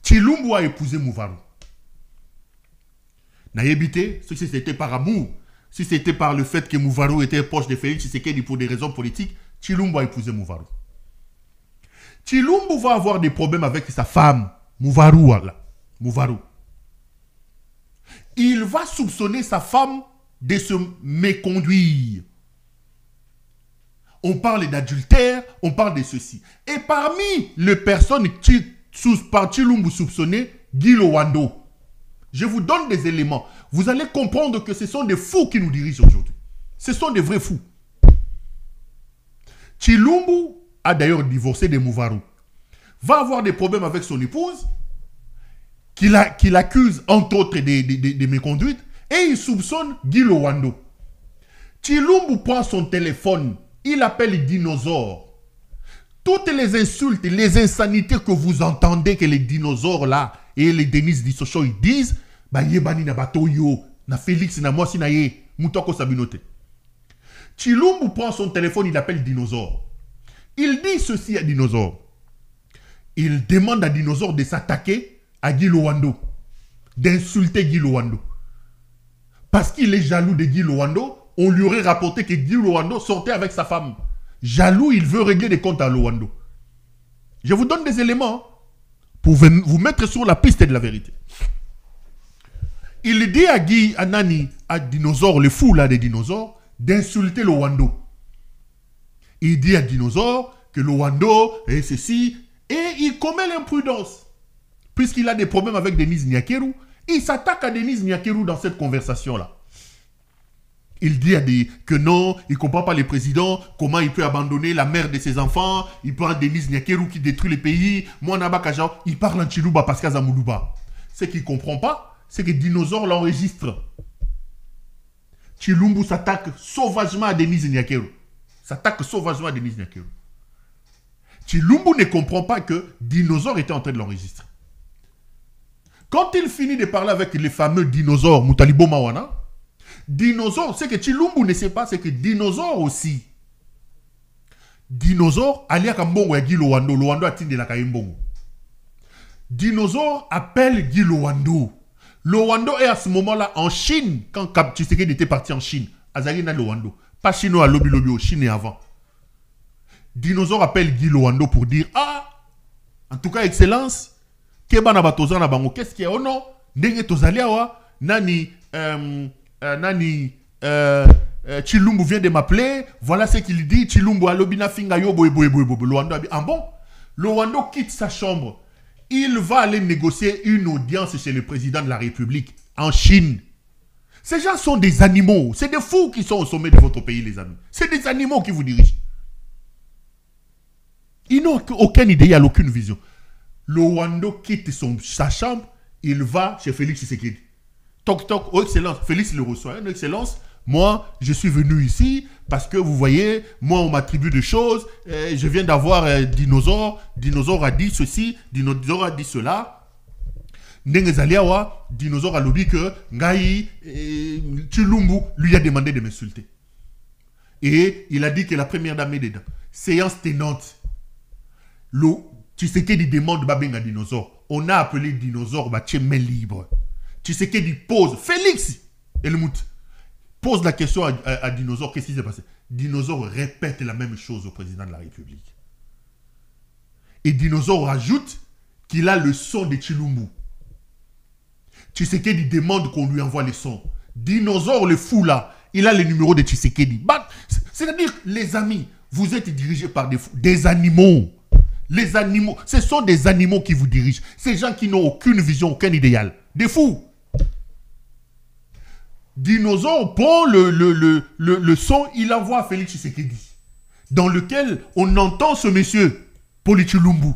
Tshilumbu a épousé Mouvarou. N'ayébité, si c'était par amour, si c'était par le fait que Mouvarou était proche de Félix Tshisekedi pour des raisons politiques, Tshilumbu a épousé Mouvarou. Tshilumbu va avoir des problèmes avec sa femme, Mouvarou. Mouvarou. Il va soupçonner sa femme de se méconduire. On parle d'adultère, on parle de ceci. Et parmi les personnes par Tshilumbu soupçonnées, Guy Lowando. Je vous donne des éléments. Vous allez comprendre que ce sont des fous qui nous dirigent aujourd'hui. Ce sont des vrais fous. Tshilumbu a d'ailleurs divorcé de Mouvarou. Va avoir des problèmes avec son épouse, qu'il accuse entre autres de méconduite, et il soupçonne Guy Lowando. Tshilumbu prend son téléphone, il appelle Dinosaure. Toutes les insultes, les insanités que vous entendez que les dinosaures là et les Denis Dissocho ils disent, bah yebani na batoyo, na Félix na moi sinaye, mutoko sabinote. Tshilumbu prend son téléphone, il appelle Dinosaure. Il dit ceci à Dinosaure. Il demande à Dinosaure de s'attaquer à Guy Lowando, d'insulter Guy Lowando. Parce qu'il est jaloux de Guy Lowando, on lui aurait rapporté que Guy Lowando sortait avec sa femme. Jaloux, il veut régler des comptes à Lowando. Je vous donne des éléments pour vous mettre sur la piste de la vérité. Il dit à Guy, à Nani, à Dinosaure, le fou là des dinosaures, d'insulter Lowando. Il dit à Dinosaure que Lowando est ceci, et il commet l'imprudence. Puisqu'il a des problèmes avec Denise Nyakeru, il s'attaque à Denise Nyakeru dans cette conversation-là. Il dit que non, il ne comprend pas le président, comment il peut abandonner la mère de ses enfants, il parle de Denise Nyakeru qui détruit le pays, moi Nabakaja, il parle en Chiluba parce qu'il y a Zamoulouba. Ce qu'il ne comprend pas, c'est que Dinosaure l'enregistre. Tshilumbu s'attaque sauvagement à Denise Nyakeru. S'attaque sauvagement à Denise Nyakeru. Tshilumbu ne comprend pas que Dinosaure était en train de l'enregistrer. Quand il finit de parler avec les fameux dinosaures, Moutalibo Mawana, Dinosaure, ce que Tshilumbu ne sait pas, c'est que Dinosaure aussi. Dinosaure, alia kambongo ya Guy Lowando, Lowando a tindi la kaimbongo. Dinosaure appelle Guy Lowando. Lowando est à ce moment-là en Chine, quand Tshisekedi était parti en Chine. Azalina Lowando. Pas chinois à Lobi Lobi, au Chine et avant. Dinosaure appelle Guy Lowando pour dire, ah, en tout cas, Excellence, Kebana Batozan na bango, qu'est-ce qu'il y a? Oh non, Ndenge Tozaliawa, Nani, Tshilumbu vient de m'appeler, voilà ce qu'il dit, Tshilumbu alobina finga yo boy. Lowando a dit, ah bon? Lowando quitte sa chambre. Il va aller négocier une audience chez le président de la République en Chine. Ces gens sont des animaux. C'est des fous qui sont au sommet de votre pays, les amis. C'est des animaux qui vous dirigent. Ils n'ont aucune idée, aucune vision. Lowando quitte sa chambre, il va chez Félix Tshisekedi. Toc toc, oh excellence, Félix le reçoit. Excellence, moi je suis venu ici parce que vous voyez, moi on m'attribue des choses, je viens d'avoir Dinosaure, Dinosaure a dit ceci, Dinosaure a dit cela. Dinosaure a dit que Ngai Tshilumbu lui a demandé de m'insulter. Et il a dit que la première dame est dedans. Séance tenante. Tshisekedi demande Babenga Dinosaure. On a appelé Dinosaure main libre. Tshisekedi pose, Félix Elmout pose la question à Dinosaure, qu'est-ce qui s'est passé? Dinosaure répète la même chose au président de la République. Et Dinosaure rajoute qu'il a le son de Chilumbu. Tshisekedi demande qu'on lui envoie les sons. Dinosaure, le fou là, il a le numéro de Tshisekedi. C'est-à-dire, les amis, vous êtes dirigés par des fous, des animaux. Les animaux, ce sont des animaux qui vous dirigent. Ces gens qui n'ont aucune vision, aucun idéal. Des fous. Dinosaure prend le son, il envoie à Félix Tshisekedi, dans lequel on entend ce monsieur, Paul Chilumbu,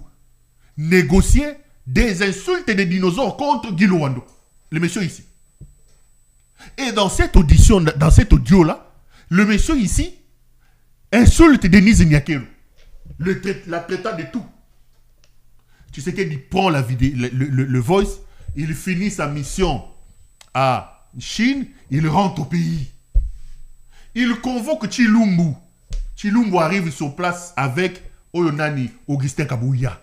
négocier des insultes des dinosaures contre Guy Luando, le monsieur ici. Et dans cette audition, dans cet audio-là, le monsieur ici insulte Denise Nyakero, la traitant de tout. Tshisekedi prend la vidéo, le voice, il finit sa mission à Chine, il rentre au pays. Il convoque Chilumbu. Chilumbu arrive sur place avec Oyonani, Augustin Kabouya.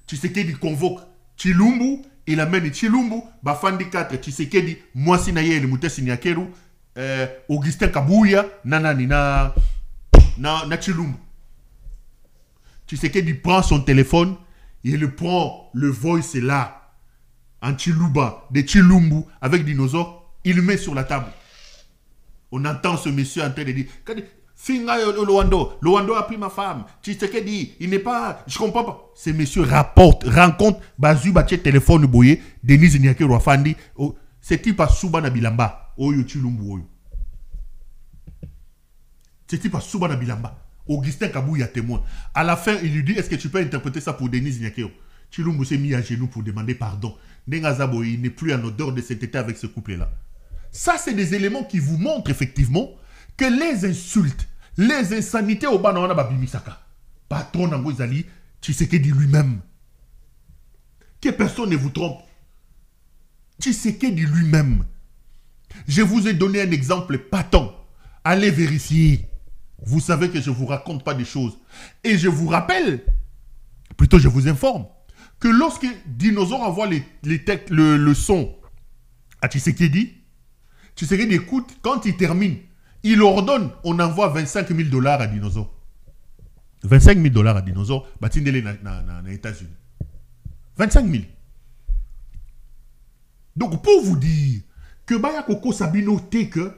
Tshisekedi convoque Chilumbu, il amène Chilumbu, Bafandi 4, Tshisekedi, Mwasi Naye, le Moutessi Nyakeru, Augustin Kabouya, Nanani, na Chilumbu. Tshisekedi prend son téléphone, il prend le voice là, en Chiluba, de Chilumbu, avec Dinosaure, il le met sur la table. On entend ce monsieur en train de dire, Finga Luando a pris ma femme. Tshisekedi, il n'est pas, je comprends pas. Ce monsieur rencontre Bazu Bache téléphone boye, Denise Nyakero Afandi, ce type a Souba na Bilamba, Oyo Chilumbu Oyo. Ce type a Souba na Bilamba. Augustin Kabouya témoin. À la fin, il lui dit, est-ce que tu peux interpréter ça pour Denise Nyakero? Chilumbu s'est mis à genoux pour demander pardon. Nengazabo, il n'est plus en odeur de cet état avec ce couple-là. Ça, c'est des éléments qui vous montrent effectivement que les insultes, les insanités au Banawana Babimisaka, patron Nangozali, Tshisekedi lui-même. Que personne ne vous trompe. Tshisekedi lui-même. Je vous ai donné un exemple patent. Allez vérifier. Vous savez que je ne vous raconte pas des choses. Et je vous rappelle, plutôt je vous informe, que lorsque Dinosaure envoie le son à Tshisekedi, Tshisekedi écoute, quand il termine, il ordonne, on envoie 25 000 $ à Dinosaure. 25 000 $ à Dinosaure, Batindele dans les États-Unis. 25 000. Donc pour vous dire que Baya Koko Sabino que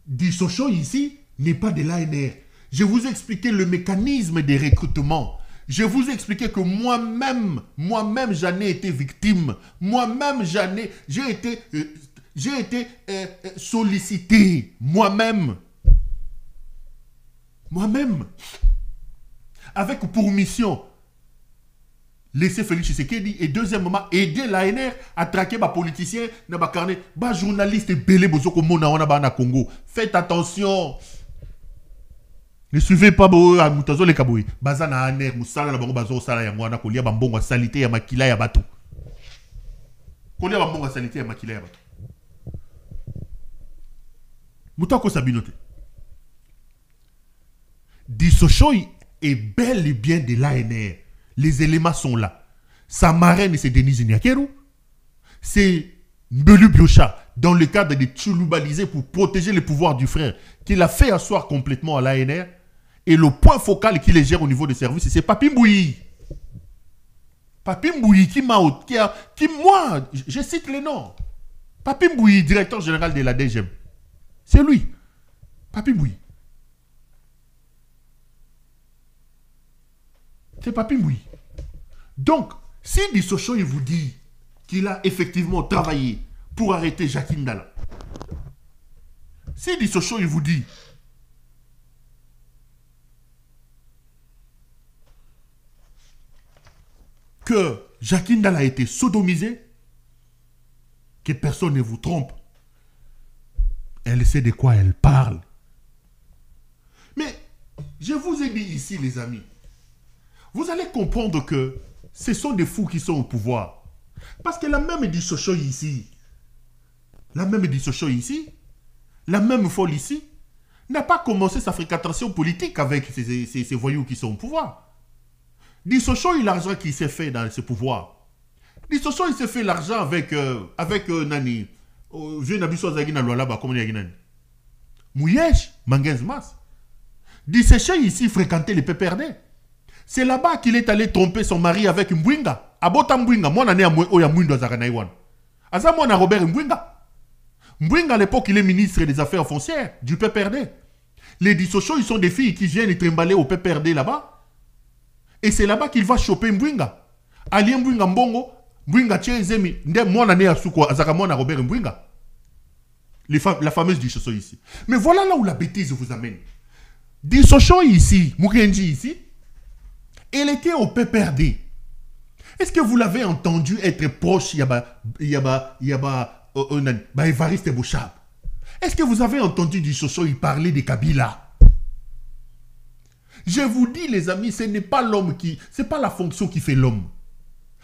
Dissocho ici n'est pas de l'ANR. Je vous ai expliqué le mécanisme des recrutements. Je vous ai expliqué que moi-même, j'en ai été victime. Moi-même, j'ai été sollicité. Moi-même. Avec pour mission, laisser Félix Tshisekedi et deuxièmement, aider l'ANR à traquer les politiciens, les journalistes belé bozoko mona wana ba na Congo. Faites attention. Ne suivez pas à Moutazo les Kaboui. Bazana ANR, Moussala, la bango bazo sala ya mwana kolia bambongo salité ya makila ya bato. Kolia bambongo salité ya makila ya bato. Moutako Sabinote. Dissocho est bel et bien de l'ANR. Les éléments sont là. Sa marraine, c'est Denise Nyakero. C'est Mbelu Biocha, dans le cadre de Tchoulubaliser pour protéger le pouvoir du frère, qu'il a fait asseoir complètement à l'ANR. Et le point focal qui les gère au niveau des services, c'est Papi Mbouyi. Papi Mbouyi qui moi, je cite les noms. Papi Mbouyi, directeur général de la DGM. C'est lui. Papi Mbouyi. C'est Papi Mbouyi. Donc, si Dissocho il vous dit qu'il a effectivement travaillé pour arrêter Jacques Ndala, si Dissocho il vous dit que Jacques Ndala a été sodomisé, que personne ne vous trompe, elle sait de quoi elle parle. Mais, je vous ai dit ici, les amis, vous allez comprendre que ce sont des fous qui sont au pouvoir. Parce que la même Dissocho ici, la même folle ici, n'a pas commencé sa fréquentation politique avec ces voyous qui sont au pouvoir. Dissocho, il a l'argent qui s'est fait dans ce pouvoir. Dissocho, il s'est fait l'argent avec Nani. Vieux Nabiso Zagina Loalaba, comme il y a Nani. Mouyèche, Mangenz Mas. Dissocho ici fréquentait les PPRD. C'est là-bas qu'il est allé tromper son mari avec Mbwinga. Abota Mbwinga, moi, je suis oya Mwindo Zaranaiwan. Aza moi, Robert Mbwinga. Mbwinga, à l'époque, il est ministre des Affaires foncières du PPRD. Les dissocions, ils sont des filles qui viennent trimballer au PPRD là-bas. Et c'est là-bas qu'il va choper Mbwinga. Ali Mbwinga Mbongo, Mbwinga Tchezemi, moi, je suis Robert Mbwinga. La fameuse dissocio ici. Mais voilà là où la bêtise vous amène. Dissocio ici, Mukenji ici, elle était au PPRD. Est-ce que vous l'avez entendu être proche Évariste Bouchab? Est-ce que vous avez entendu Dissocio y parler de Kabila? Je vous dis les amis, ce n'est pas l'homme qui... Ce n'est pas la fonction qui fait l'homme.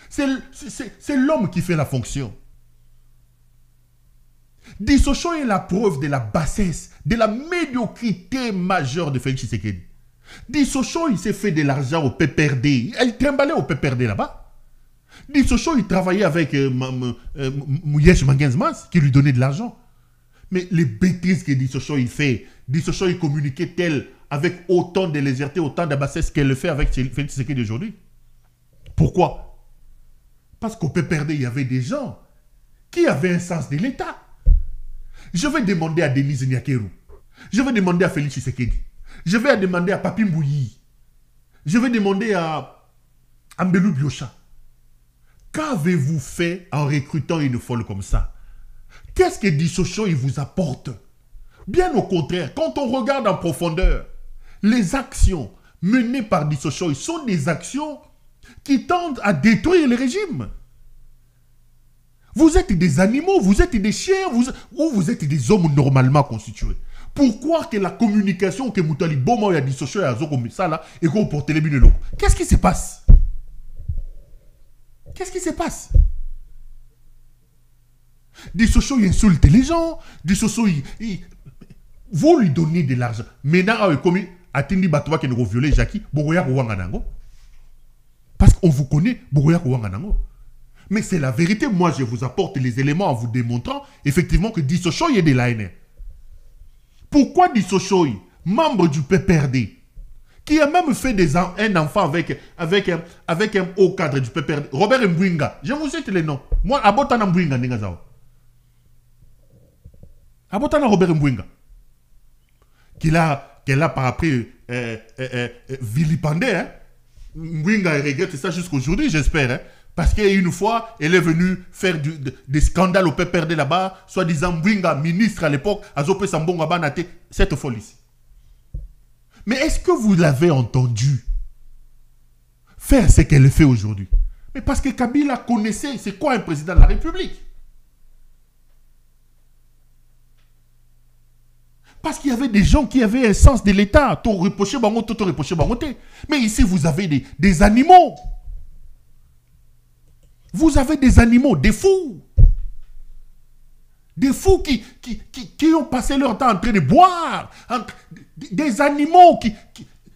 C'est l'homme qui fait la fonction. Dissocio est la preuve de la bassesse, de la médiocrité majeure de Félix Tshisekedi. Dissocio, il s'est fait de l'argent au PPRD. Elle trimballait au PPRD là-bas. Dissocio, il travaillait avec Mouyesh Mangenzmas qui lui donnait de l'argent. Mais les bêtises que Dissocio il fait, Dissocio il communiquait tel avec autant de légèreté, autant de bassesse qu'elle le fait avec Félix Tshisekedi aujourd'hui. Pourquoi? Parce qu'au PPRD, il y avait des gens qui avaient un sens de l'État. Je vais demander à Denise Nyakeru. Je vais demander à Félix Tshisekedi. Je vais demander à Papi Mbouyi. Je vais demander à Mbelou Biocha. Qu'avez-vous fait en recrutant une folle comme ça? Qu'est-ce que Dissocio il vous apporte? Bien au contraire, quand on regarde en profondeur, les actions menées par Dissocio sont des actions qui tendent à détruire le régime. Vous êtes des animaux, vous êtes des chiens, vous êtes des hommes normalement constitués. Pourquoi que la communication que Moutali Bomo a Dissocio et Azo comme ça là et qu'on porte les binelo? Qu'est-ce qui se passe? Qu'est-ce qui se passe? Dissocio il insulte les gens, Dissocio vous lui donnez de l'argent. Maintenant comme Atindi Batoua qui nous violé Jackie, Bogoya Kouwanganango. Parce qu'on vous connaît, Bogoya Kouwanganango. Mais c'est la vérité. Moi, je vous apporte les éléments en vous démontrant effectivement que Dissocio est de l'ANR. Pourquoi Dissocio, membre du PPRD, qui a même fait un enfant avec un haut cadre du PPRD, Robert Mbwinga, je vous cite les noms. Moi, Abotana Mbwinga, Abotana Robert Mbwinga, qu'elle a par après vilipendé, hein. Mbwinga regrette ça jusqu'aujourd'hui, j'espère, hein. Parce qu'une fois, elle est venue faire des scandales au PPRD là-bas, soi-disant Mbwinga, ministre à l'époque, Azopé Sambonga Banate, cette folie ici. Mais est-ce que vous l'avez entendu faire ce qu'elle fait aujourd'hui? Mais parce que Kabila connaissait c'est quoi un président de la République. Parce qu'il y avait des gens qui avaient un sens de l'État. Mais ici, vous avez des animaux. Vous avez des animaux, des fous. Des fous qui ont passé leur temps en train de boire. Des animaux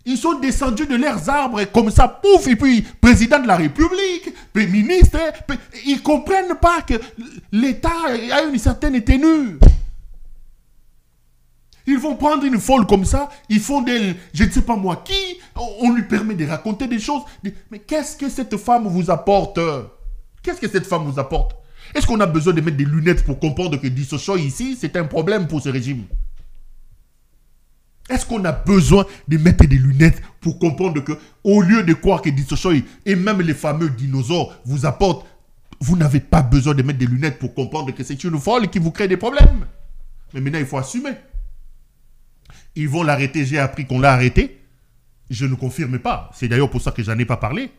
ils sont descendus de leurs arbres comme ça, pouf, et puis président de la République, puis ministre, ils ne comprennent pas que l'État a une certaine tenue. Ils vont prendre une folle comme ça, ils font d'elle, je ne sais pas moi qui, on lui permet de raconter des choses. Mais qu'est-ce que cette femme vous apporte? Qu'est-ce que cette femme vous apporte? Est-ce qu'on a besoin de mettre des lunettes pour comprendre que Dissocio ici, c'est un problème pour ce régime? Est-ce qu'on a besoin de mettre des lunettes pour comprendre que, au lieu de croire que Dissocio et même les fameux dinosaures vous apportent, vous n'avez pas besoin de mettre des lunettes pour comprendre que c'est une folle qui vous crée des problèmes? Mais maintenant, il faut assumer. Ils vont l'arrêter, j'ai appris qu'on l'a arrêté. Je ne confirme pas. C'est d'ailleurs pour ça que je n'en ai pas parlé.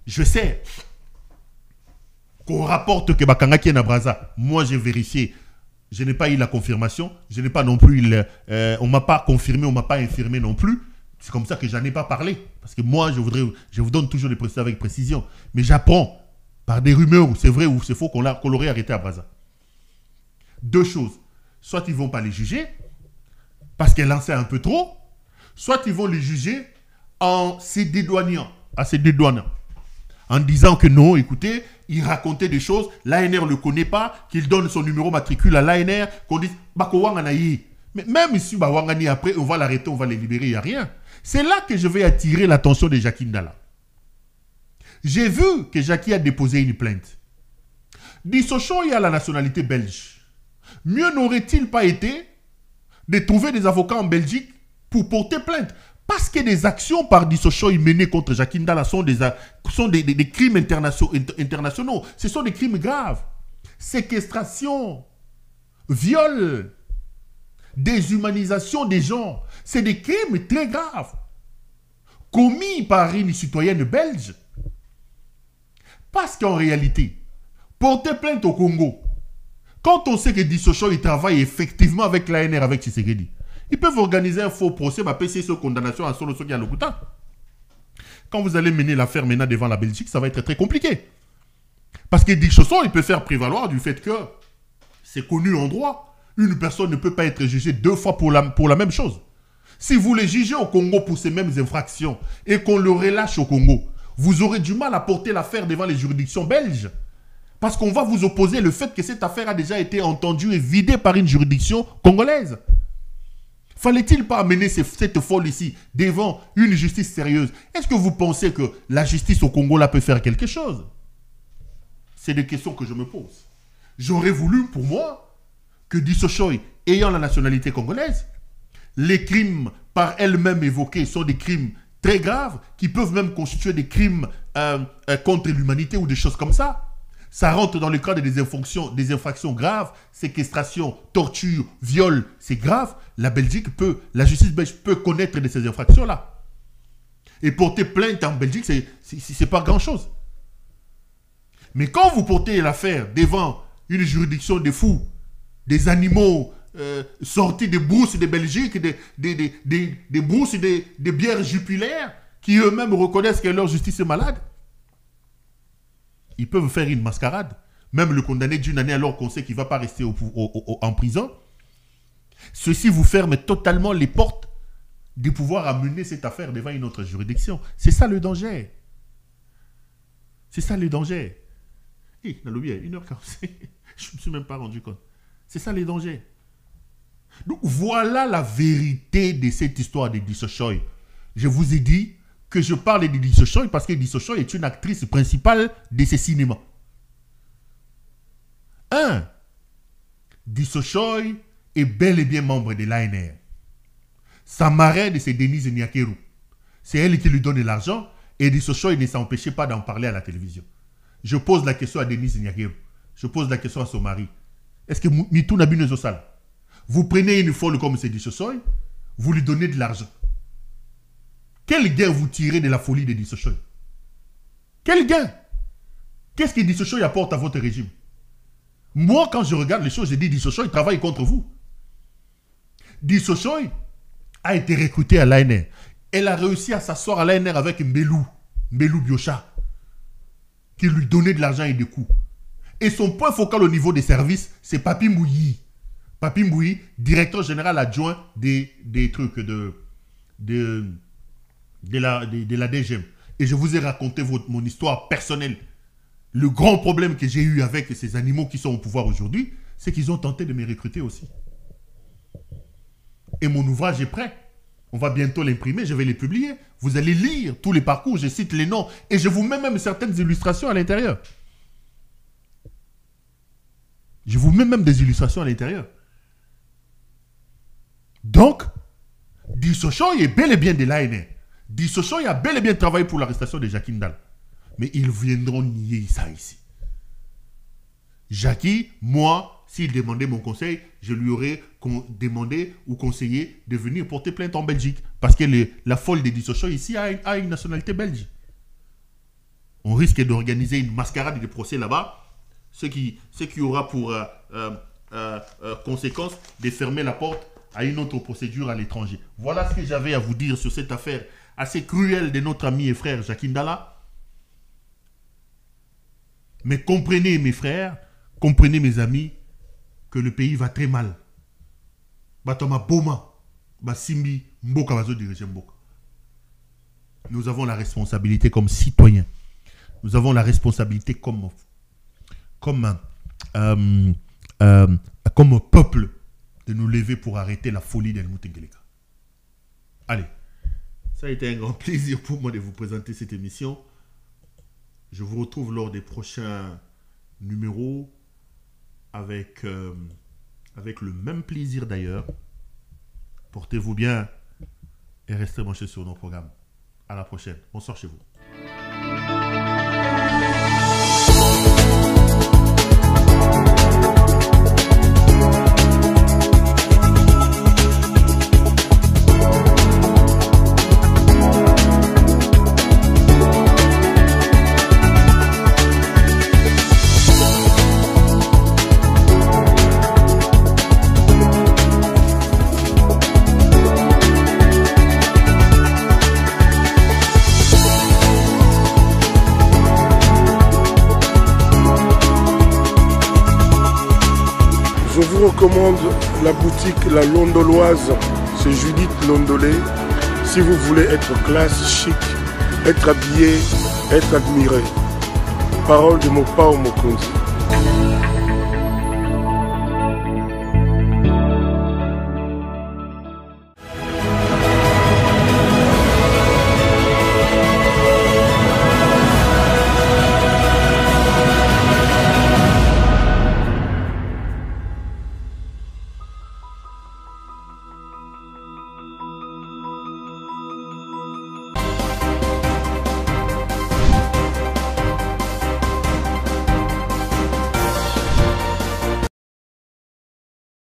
Je sais qu'on rapporte que Bakangaki est à Braza. Moi, j'ai vérifié. Je n'ai pas eu la confirmation. Je n'ai pas non plus... on ne m'a pas confirmé, on ne m'a pas infirmé non plus. C'est comme ça que je n'en ai pas parlé. Parce que moi, je vous donne toujours les précisions avec précision. Mais j'apprends par des rumeurs où c'est vrai ou c'est faux qu'on l'aurait arrêté à Braza. Deux choses. Soit ils ne vont pas les juger parce qu'elle en sait un peu trop. Soit ils vont les juger en se dédouanant. En disant que non, écoutez, il racontait des choses, l'ANR ne le connaît pas, qu'il donne son numéro matricule à l'ANR, qu'on dit, Bakowang Anayi. Mais même ici, Wangani, après, on va l'arrêter, on va les libérer, il n'y a rien. C'est là que je vais attirer l'attention de Jackie Ndala. J'ai vu que Jackie a déposé une plainte. Dissochoy a la nationalité belge. Mieux n'aurait-il pas été de trouver des avocats en Belgique pour porter plainte? Parce que des actions par Dissochoy menées contre Jackie Ndala sont des crimes internationaux. Ce sont des crimes graves. Séquestration, viol, déshumanisation des gens. C'est des crimes très graves commis par une citoyenne belge. Parce qu'en réalité, porter plainte au Congo, quand on sait que Dissochoy travaille effectivement avec l'ANR, avec Tshisekedi, ils peuvent organiser un faux procès, passer sur condamnation à Solo Soki à Lokuta. Quand vous allez mener l'affaire maintenant devant la Belgique, ça va être très compliqué. Parce que Dissochoy, il peut faire prévaloir du fait que c'est connu en droit. Une personne ne peut pas être jugée 2 fois pour la même chose. Si vous les jugez au Congo pour ces mêmes infractions et qu'on le relâche au Congo, vous aurez du mal à porter l'affaire devant les juridictions belges. Parce qu'on va vous opposer le fait que cette affaire a déjà été entendue et vidée par une juridiction congolaise. Fallait-il pas amener cette folle ici devant une justice sérieuse? Est-ce que vous pensez que la justice au Congo là peut faire quelque chose? C'est des questions que je me pose. J'aurais voulu, pour moi, que Dissochoy, ayant la nationalité congolaise, les crimes par elles-mêmes évoqués sont des crimes très graves, qui peuvent même constituer des crimes contre l'humanité ou des choses comme ça. Ça rentre dans le cadre des infractions graves, séquestration, torture, viol, c'est grave. La justice belge peut connaître de ces infractions-là. Et porter plainte en Belgique, c'est pas grand-chose. Mais quand vous portez l'affaire devant une juridiction de fous, des animaux sortis des brousses de Belgique, des brousses des bières jupulaires, qui eux-mêmes reconnaissent que leur justice est malade, ils peuvent faire une mascarade. Même le condamné d'une année alors qu'on sait qu'il ne va pas rester en prison. Ceci vous ferme totalement les portes de pouvoir amener cette affaire devant une autre juridiction. C'est ça le danger. C'est ça le danger. Dans le bien, 1h40, je ne me suis même pas rendu compte. C'est ça les dangers. Donc voilà la vérité de cette histoire de Dissochoy. Je vous ai dit que je parle de Dissochoy parce que Dissochoy est une actrice principale de ce cinéma. Dissochoy est bel et bien membre de l'ANR. Sa marraine, c'est Denise Nyakeru. C'est elle qui lui donne l'argent et Dissochoy ne s'empêchait pas d'en parler à la télévision. Je pose la question à Denise Nyakeru. Je pose la question à son mari. Est-ce que Mitou n'a bu sale? Vous prenez une folle comme c'est Dissochoy, vous lui donnez de l'argent. Quel gain vous tirez de la folie de Dissochoy? Quel gain? Qu'est-ce que Dissochoy apporte à votre régime? Moi, quand je regarde les choses, je dis Dissochoy travaille contre vous. Dissochoy a été recruté à l'ANR. Elle a réussi à s'asseoir à l'ANR avec Mbelou Biocha, qui lui donnait de l'argent et des coups. Et son point focal au niveau des services, c'est Papi Mbouyi. Papi Mbouyi, directeur général adjoint des trucs de la DGM. Et je vous ai raconté mon histoire personnelle. Le grand problème que j'ai eu avec ces animaux qui sont au pouvoir aujourd'hui, c'est qu'ils ont tenté de me recruter aussi. Et mon ouvrage est prêt. On va bientôt l'imprimer, je vais les publier. Vous allez lire tous les parcours, je cite les noms. Et je vous mets même certaines illustrations à l'intérieur. Je vous mets même des illustrations à l'intérieur. Donc, Dissochoy est bel et bien de l'ANR. Dissochoy a bel et bien travaillé pour l'arrestation de Jackie Ndala. Mais ils viendront nier ça ici. Jackie, moi, s'il demandait mon conseil, je lui aurais demandé ou conseillé de venir porter plainte en Belgique. Parce que la folle de Dissochoy ici a une nationalité belge. On risque d'organiser une mascarade de procès là-bas. Ce qui aura pour conséquence de fermer la porte à une autre procédure à l'étranger. Voilà ce que j'avais à vous dire sur cette affaire assez cruelle de notre ami et frère Jackie Ndala. Mais comprenez mes frères, comprenez mes amis, que le pays va très mal. Batoma Boma, Basimbi, Mboka Bazo dirige Mboka. Nous avons la responsabilité comme citoyens. Nous avons la responsabilité comme peuple de nous lever pour arrêter la folie d'Helmut Ngeleka. Allez, ça a été un grand plaisir pour moi de vous présenter cette émission. Je vous retrouve lors des prochains numéros avec le même plaisir d'ailleurs. Portez-vous bien et restez branchés sur nos programmes. À la prochaine. Bonsoir chez vous. Je vous recommande la boutique La Londoloise, c'est Judith Londolé. Si vous voulez être classe, chic, être habillé, être admiré. Parole de Mopao Mokonzi.